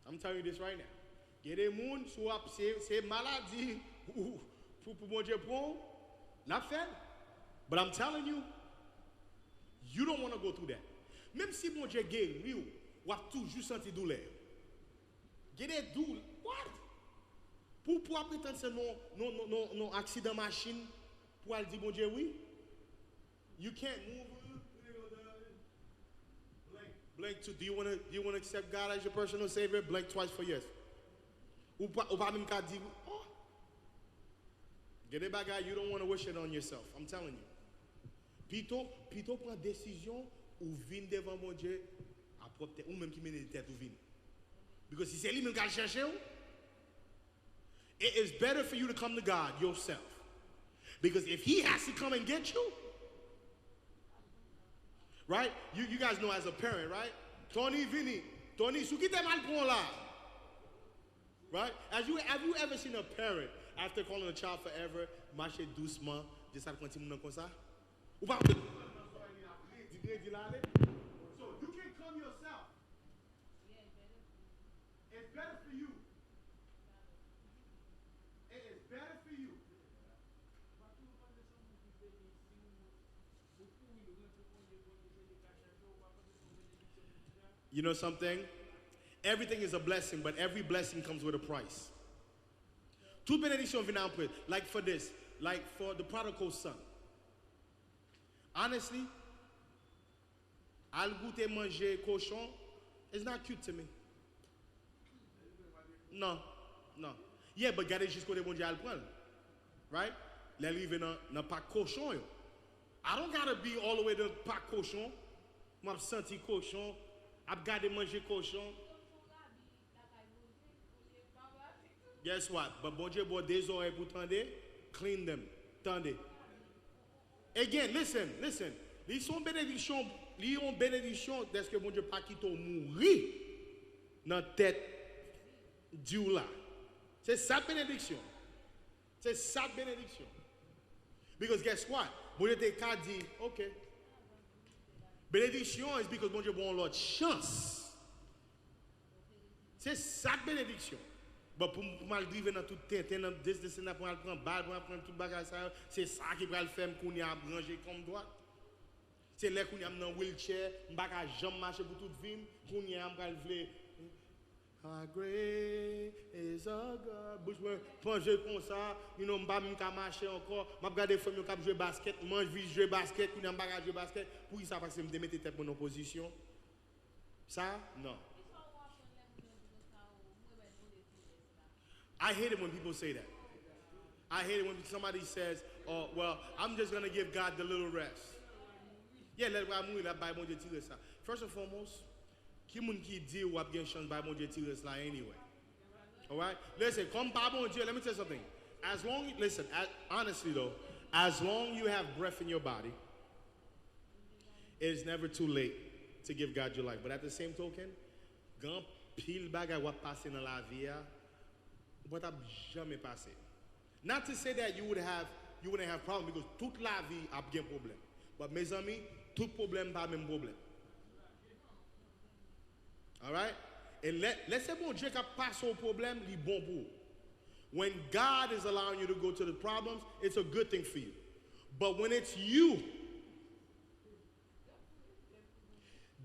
I'm telling you this right now. Get a moun swap, c'est maladie pour mon Dieu prend la fait. But I'm telling you, you don't want to go through that. Même si mon Dieu guérit, ou a toujours senti douleur. Get a douleur. What? Pour prétendre c'est non accident machine pour aller dire mon Dieu oui. You can't move. Blank two. Do you want to accept God as your personal savior? Blank twice for yes. Ou pas même qu'à dire oh. Get it back, you don't want to wish it on yourself. I'm telling you. Pito prend décision ou vin devant mon Dieu à propre ou même qui mène tête ou vin. Because he said, "Lui-même qu'à chercher." It is better for you to come to God yourself. Because if he has to come and get you, right? You guys know as a parent, right? Tony, Vinny, Tony, sou ki te mal pon la. Right? Have you ever seen a parent, after calling a child forever, marcher doucement, just à continuer comme ça? Ou pas? So you can come yourself. It's better for you. It is better for you. You know something? Everything is a blessing, but every blessing comes with a price. Toute bénédiction vient après. Like for this, like for the prodigal son. Honestly, al goûter manger cochon, it's not cute to me. No. Yeah, but gade jusqu'au bon Dieu al prendre. Right? Let live in a pas cochon. I don't gotta be all the way to pas cochon. M'ap senti cochon. I've got to manger cochon. Guess what? But bon Dieu, boy, des oreilles pour tendre, clean them. Tende. Again, listen. Li son bénédiction, li yon bénédiction, est-ce que bon Dieu pas quitte mourir dans tête Dieu là. C'est sa bénédiction. C'est sa bénédiction. Because guess what? Bon Dieu te ka dit, okay. Bénédiction is because bon Dieu bon l'autre chance. C'est sa bénédiction. But pour mal vivre dans tout temps, dans this and that, pour aller prendre balle, pour prendre tout bagage ça, c'est ça qui va le faire qu'on y a ranger comme droit. C'est là qu'on y a dans wheelchair, on va pas jamais marcher pour toute vie, qu'on y a va le how great is our God. Bouche moi manger comme ça, you know, m'pa même marcher encore, m'a regarder femme yo cap jouer basket, mange vite jouer basket, qu'on y a pas jouer basket, pour ça parce que me mettre tête en opposition. Ça non. I hate it when people say that. I hate it when somebody says, "Oh, well, I'm just gonna give God the little rest." Yeah, let me la Bible Dieu tire ça. First and foremost, qui moun qui dit ou a bien chance Bible Dieu tire ça anyway. All right? Listen, come Bible Dieu, let me tell you something. Honestly though, as long you have breath in your body, it is never too late to give God your life. But at the same token, grand pile bagay wap passe dans la vie. But jamais passé. Not to say that you wouldn't have problem because toute la vie a bien problème. But mes amis, tout problème pas même problème. All right? And let's say bon Dieu qui passe au problème, li bon pour. When God is allowing you to go to the problems, it's a good thing for you. But when it's you,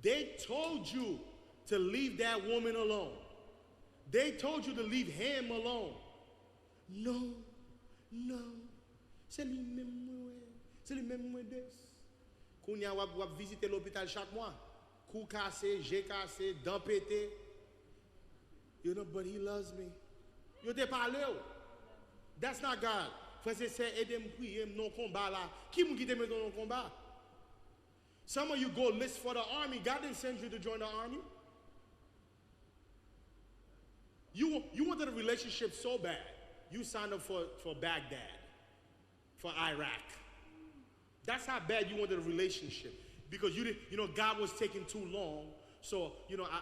they told you to leave that woman alone. They told you to leave him alone. No. C'est le même des. Qu'on y a wap visiter l'hôpital chaque mois. Cou cassé, j'ai cassé, dents pété. You know, but he loves me. Yo te parlé. That's not God. Frère, c'est aider me prier, non combat là. Qui m'a quitté dans non combat? Some of you go list for the army. God didn't send you to join the army. You wanted a relationship so bad, you signed up for Baghdad, for Iraq. That's how bad you wanted a relationship. Because God was taking too long, so,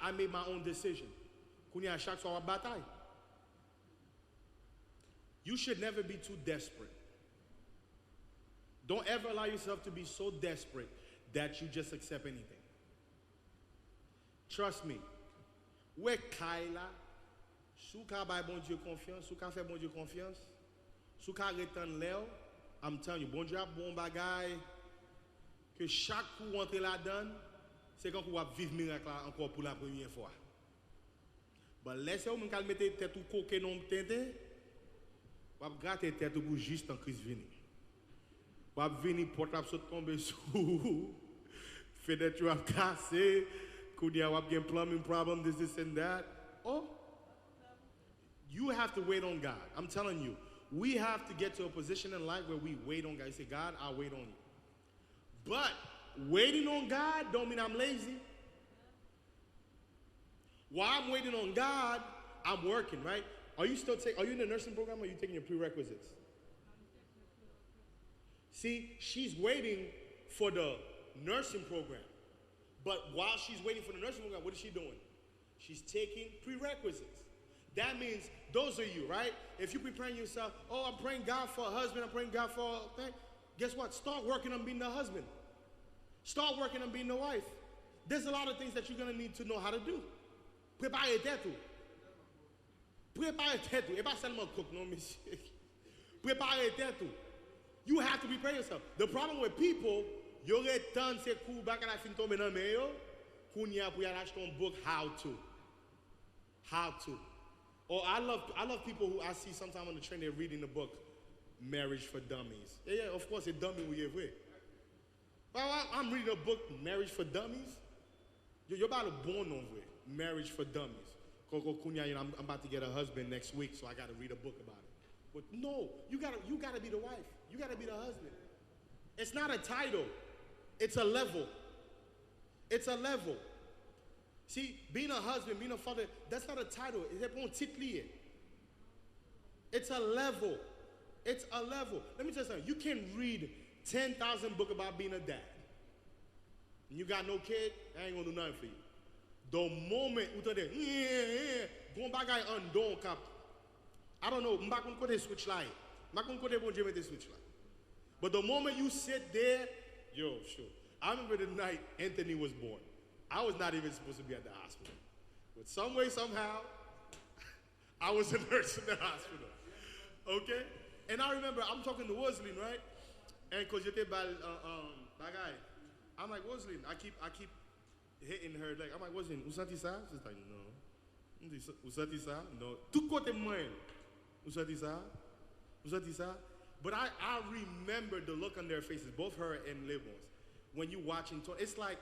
I made my own decision. You should never be too desperate. Don't ever allow yourself to be so desperate that you just accept anything. Trust me. Where Kyla, sou ka bay bon Dieu confiance, sou ka fait bon Dieu confiance, sou ka retan lèw, I'm telling you, bon Dieu a bon bagay, que chaque coup rentre là-dedans, c'est quand on va vivre miracle encore pour la première fois. But laissez ou m'kal mette tête ou coquet non tente, ou gratter tête ou juste en crise vini. Ou vini porte la saute tomber sous, fenêtre ou cassé, kounya ou gen plumbing problem, this and that. Oh, you have to wait on God. I'm telling you, we have to get to a position in life where we wait on God. You say, God, I'll wait on you. But waiting on God don't mean I'm lazy. While I'm waiting on God, I'm working, right? Are you in the nursing program or are you taking your prerequisites? See, she's waiting for the nursing program. But while she's waiting for the nursing program, what is she doing? She's taking prerequisites. That means those are you, right? If you're preparing yourself, oh, I'm praying God for a husband, I'm praying God for a thing. Guess what? Start working on being the husband. Start working on being the wife. There's a lot of things that you're going to need to know how to do. Préparez tête tout. Préparez tête tout. Et pas seulement cook, non, monsieur. Préparez tête tout. You have to prepare yourself. The problem with people, you get done say cool back and I fin tombe nan men yo, kounya pou yal achete un book how to. How to. Or I love people who I see sometimes on the train they're reading the book Marriage for Dummies. Yeah, of course it's dummy we have. Well, I'm reading a book Marriage for Dummies. You're about to born over it. Marriage for Dummies. I'm about to get a husband next week, so I got to read a book about it. But no, you gotta be the wife. You gotta be the husband. It's not a title. It's a level. It's a level. See, being a husband, being a father, that's not a title. It's a level. It's a level. Let me tell you something. You can read 10,000 books about being a dad. And you got no kid, I ain't gonna do nothing for you. The moment you tell them, go back undone cap. I don't know, I'm not going to switch line. I'm not going to switch line. But the moment you sit there, yo, sure. I remember the night Anthony was born. I was not even supposed to be at the hospital. But some way, somehow, I was a nurse in the hospital. Okay? And I remember, I'm talking to Rosaline, right? And because you're bagay. I'm like, Rosaline, I keep hitting her leg. I'm like, Rosaline, vous sentez ça? She's like, no. Vous sentez ça? No. Tout côté moi. Vous sentez ça? Vous sentez ça? But I remember the look on their faces, both her and Livons, when you watching. It's like,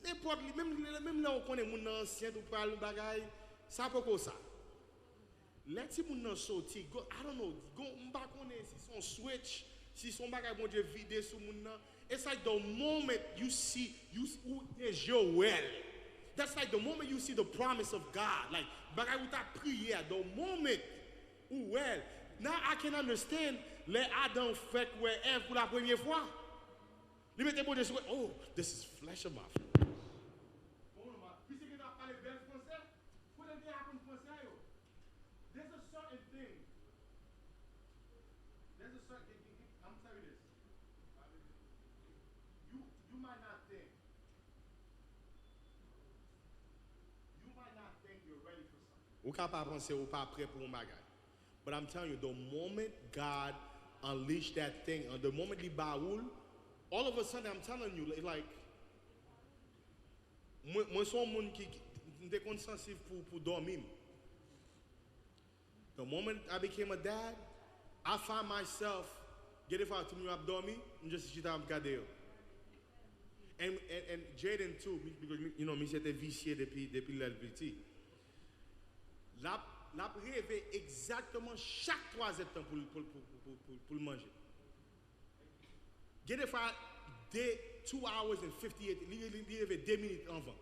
même là on connaît mon ancien tout parle bagay, ça pas comme ça. Let's see mon sorti. Go, I don't know. Go back on it. Si son switch, si son bagay bon Dieu vide sur mon. It's like the moment you see is your well. That's like the moment you see the promise of God. Like bagay ou ta prière. The moment well. Now I can understand let Adam fait where Ève pour la première fois. Li mette bon Dieu sur, oh, this is flesh of my flesh. There's a certain thing. I'm telling you this. You might not think. You might not think you're ready for something. Ou pas penser ou pas prêt pour un bagage. But I'm telling you, the moment God unleashed that thing, the moment the baoul, all of a sudden I'm telling you, like, moi son monde qui était sensible pour dormir. The moment I became a dad, I find myself get if I to me abdomen and just sit down gadeo. And Jaden too, because you know me j'étais vicié depuis l'LBT. La rêvé exactement chaque 3 temps pour le manger. Get if I did 2 hours and 58, il y avait 2 minutes avant.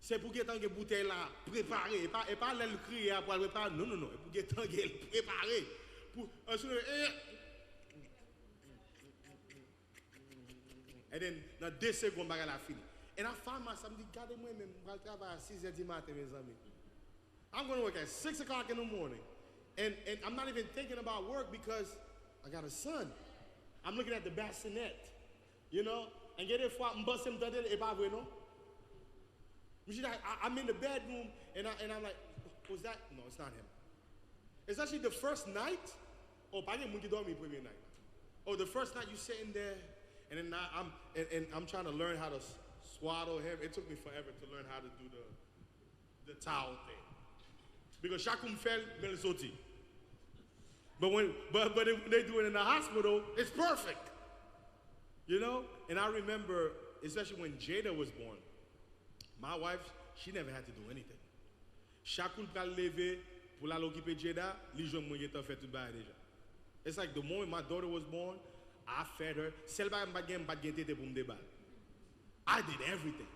C'est pour que tant que bouteille là préparée et pas le crier pour le préparer. Non, pour que tant que préparée pour et then dans 2 secondes bagarre la fini. And I find myself regardez moi même je vais travailler à 6h du matin mes amis. I'm going to work at 6 o'clock in the morning. And I'm not even thinking about work because I got a son. I'm looking at the bassinet, you know? And get it for I'm busting the et pas vrai non? I'm in the bedroom and I'm like, was that? No, it's not him. It's actually the first night. Oh, pas moun ki dormi premier night. Oh, the first night you sitting there, and then I'm trying to learn how to swaddle him. It took me forever to learn how to do the towel thing. Because chaque fait mais le sauti. But when they do it in the hospital, it's perfect. You know? And I remember, especially when Jada was born, my wife, she never had to do anything. Chaque fois qu'elle levait pour la l'occuper Jada, les jours moi j'étais fait tout bail déjà. It's like the moment my daughter was born, I fed her. Celle pas game pas pour me débattre. I did everything.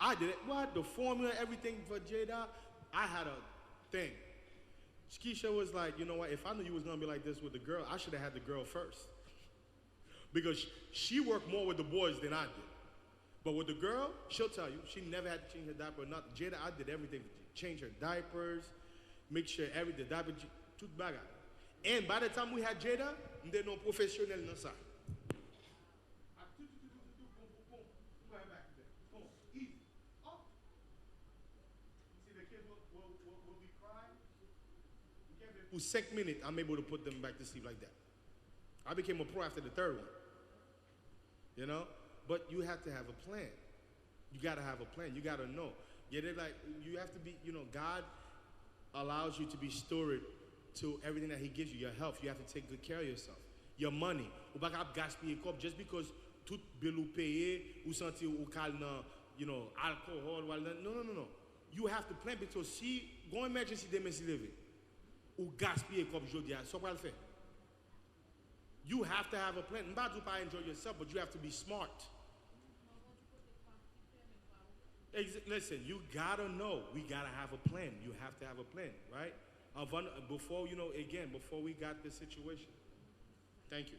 I did it. What? The formula, everything for Jada. I had a thing. Keisha was like, you know what? If I knew you was going to be like this with the girl, I should have had the girl first. Because she worked more with the boys than I did. But with the girl, she'll tell you, she never had to change her diaper or nothing. Jada, I did everything. Change her diapers, make sure the diaper, tout baga. And by the time we had Jada, there no professional in the side. For 6 minutes, I'm able to put them back to sleep like that. I became a pro after the third one. You know? But you have to have a plan. You got to have a plan. You got to know. Yeah, they're like, you have to be, you know, God allows you to be steward to everything that he gives you. Your health, you have to take good care of yourself. Your money. Ou pas gaspiller comme just because tout bill ou payer ou sentir ou kal nan, you know, alcohol. No. You have to plan because si, go imagine si demain si leve. Ou gaspiller comme jodi a, so pral faire. You have to have a plan. Not to enjoy yourself, but you have to be smart. Listen, you gotta know. We gotta have a plan. You have to have a plan, right? Before, you know, again, before we got this situation. Thank you.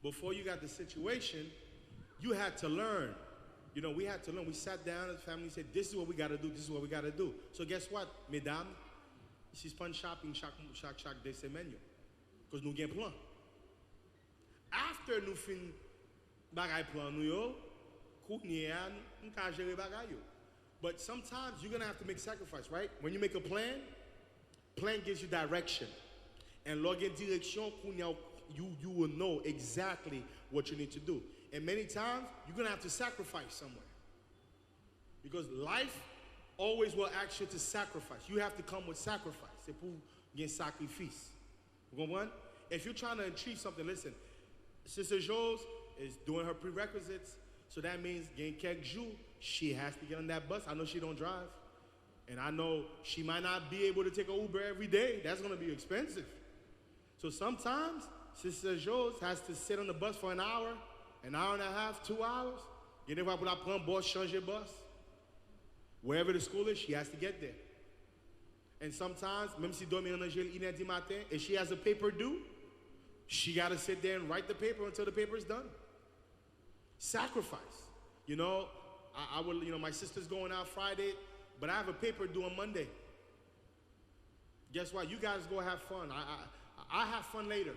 Before you got the situation, you had to learn. You know, we had to learn. We sat down as a family and said, this is what we gotta do, this is what we gotta do. So guess what, mesdames? She's fun shopping chaque de semaine. Because nous avons plan. After nous fin bagay plan nous yo, nous can gérer bagay yo. But sometimes you're going to have to make sacrifice, right? When you make a plan gives you direction. And log in direction, you will know exactly what you need to do. And many times, you're going to have to sacrifice somewhere. Because life always will ask you to sacrifice. You have to come with sacrifice. C'est pour gagner sacrifice. You comprend? If you're trying to achieve something, listen, Sister Jose is doing her prerequisites, so that means gain quelques jours, she has to get on that bus. I know she don't drive, and I know she might not be able to take an Uber every day. That's going to be expensive. So sometimes Sister Jose has to sit on the bus for an hour and a half, 2 hours. You know, pour la prendre bus, changer bus. Wherever the school is, she has to get there. And sometimes, même si dormi en angel 1h du matin, and she has a paper due, she got to sit there and write the paper until the paper is done. Sacrifice. You know, I will, you know, my sister's going out Friday, but I have a paper due on Monday. Guess what? You guys go have fun. I have fun later.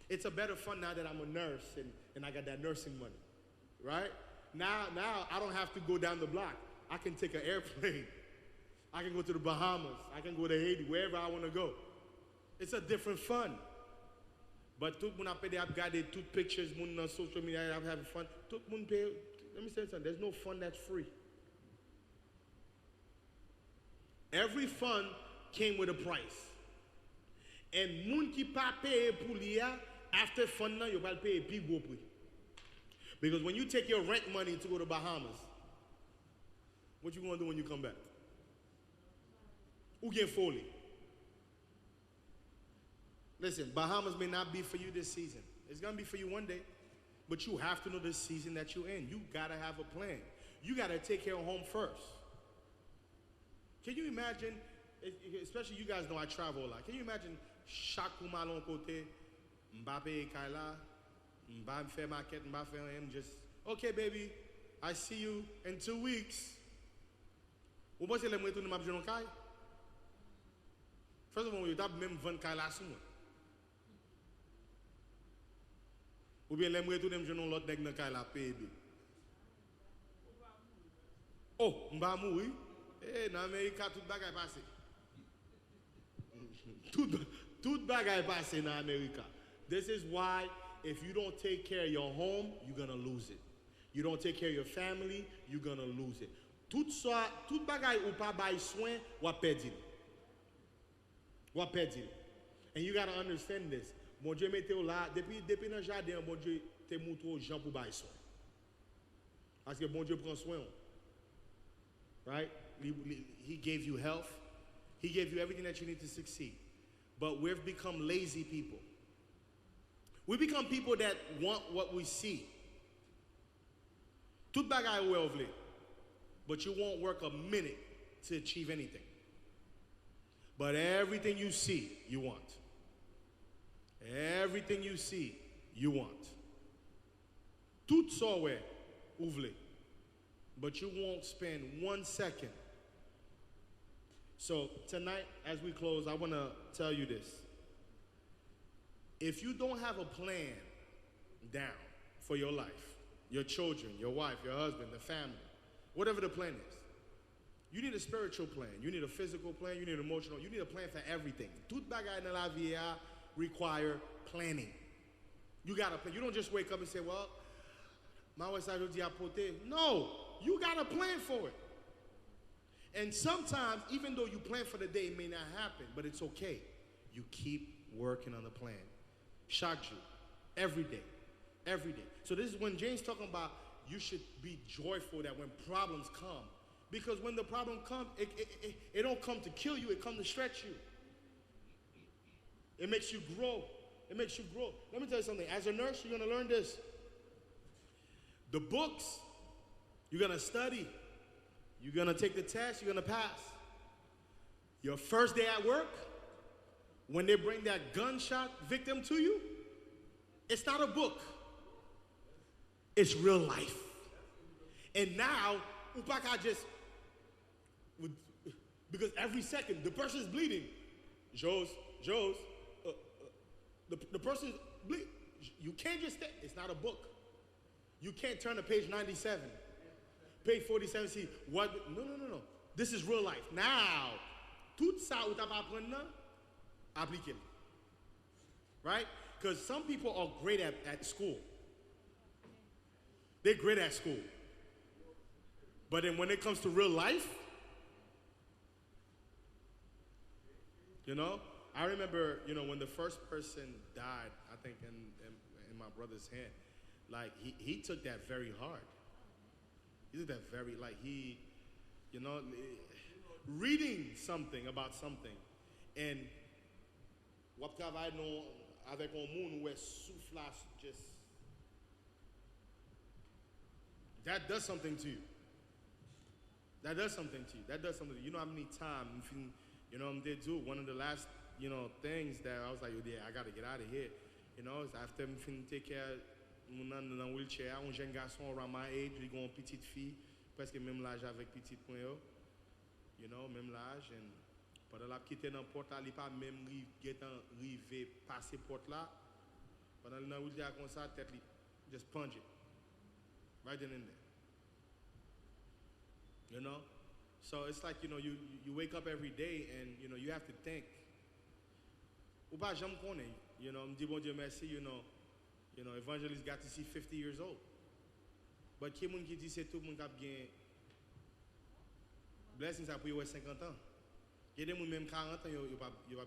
It's a better fun now that I'm a nurse and I got that nursing money, right? Now I don't have to go down the block. I can take an airplane. I can go to the Bahamas. I can go to Haiti, wherever I want to go. It's a different fun. But tout moun apè de ap gade tout pictures, moun on social media ap having fun. Tout moun pay. Let me say something. There's no fun that's free. Every fun came with a price. And moun ki pa paye pou liya, after fun nan, yo pal paye pi gwo pri. Because when you take your rent money to go to Bahamas, what you gonna do when you come back? Ou gen foley? Listen, Bahamas may not be for you this season. It's going to be for you one day. But you have to know the season that you're in. You got to have a plan. You got to take care of home first. Can you imagine, especially you guys know I travel a lot. Can you imagine chaque malon côté, Mbappé Kaila, Mbappé fait maquette, Mbappé him just, okay baby, I see you in 2 weeks. Ou pas c'est le mouetou de m'abjounon kai? First of all, you tap même 20 kai la sou. Ou bien les mouetou dem jounon l'autre nèg nan kai la paye. Oh, m'ba mouri. Eh, dans America tout bagay passé. Tout bagay passé dans America. This is why if you don't take care of your home, you're going to lose it. You don't take care of your family, you're going to lose it. Tout bagay ou pa bay soin, ou perdre. Ou perdre. And you got to understand this. Bon Dieu mette ou là, depuis dans jardin, bon Dieu te montre aux gens pour bay soin. Parce que bon Dieu prend soin. Right? He gave you health. He gave you everything that you need to succeed. But we've become lazy people. We become people that want what we see. Tout bagay ou vle. But you won't work a minute to achieve anything. But everything you see, you want. Everything you see, you want. Tout ça ouais, ou vle. But you won't spend 1 second. So tonight, as we close, I want to tell you this. If you don't have a plan down for your life, your children, your wife, your husband, the family, whatever the plan is, you need a spiritual plan. You need a physical plan. You need an emotional. You need a plan for everything. Tout bagay dans la vie require planning. You got to plan. You don't just wake up and say, well, my wife said I pote. No, you got a plan for it. And sometimes, even though you plan for the day, it may not happen, but it's okay. You keep working on the plan. Chaque jour, every day, every day. So this is when James talking about you should be joyful that when problems come, because when the problem comes, it don't come to kill you, it comes to stretch you. It makes you grow. It makes you grow. Let me tell you something. As a nurse, you're going to learn this. The books, you're going to study. You're going to take the test. You're going to pass. Your first day at work, when they bring that gunshot victim to you, it's not a book. It's real life. And now, upaka just, because every second, the person is bleeding. Jos, the person is bleeding. You can't just stay. It's not a book. You can't turn to page 97. Page 47, see what? No. This is real life. Now, tout ça ou t'as pas apprendre là, appliquez-le. Right? Because some people are great at school. They're great at school. But then when it comes to real life, you know, I remember, you know, when the first person died, I think in my brother's hand, like he took that very hard. He took that very, like he, you know, reading something about something, and wap travail non avec un monde où soufflage just, that does something to you. That does something to you. That does something to you. You know how many times, you know, they do one of the last, you know, things that I was like, yeah, I got to get out of here. You know, it's after me take care dans un wheelchair, un jeune garçon around my age, il a une petite fille, presque même l'âge avec petite point, you know, même l'âge, and pendant la quitter dans porte là, il pas même arrivé passer porte là, pendant le wheelchair comme ça, tête just punch it, right then and there. You know, so it's like, you know, you wake up every day and, you know, you have to think. Ou pas jamais connaît, you know, me dit bon Dieu merci, you know, evangelist got to see 50 years old. But qui moun qui dit c'est tout moun qui a bien blessings après 50 ans. Il y a des moun même 40 ans yo pas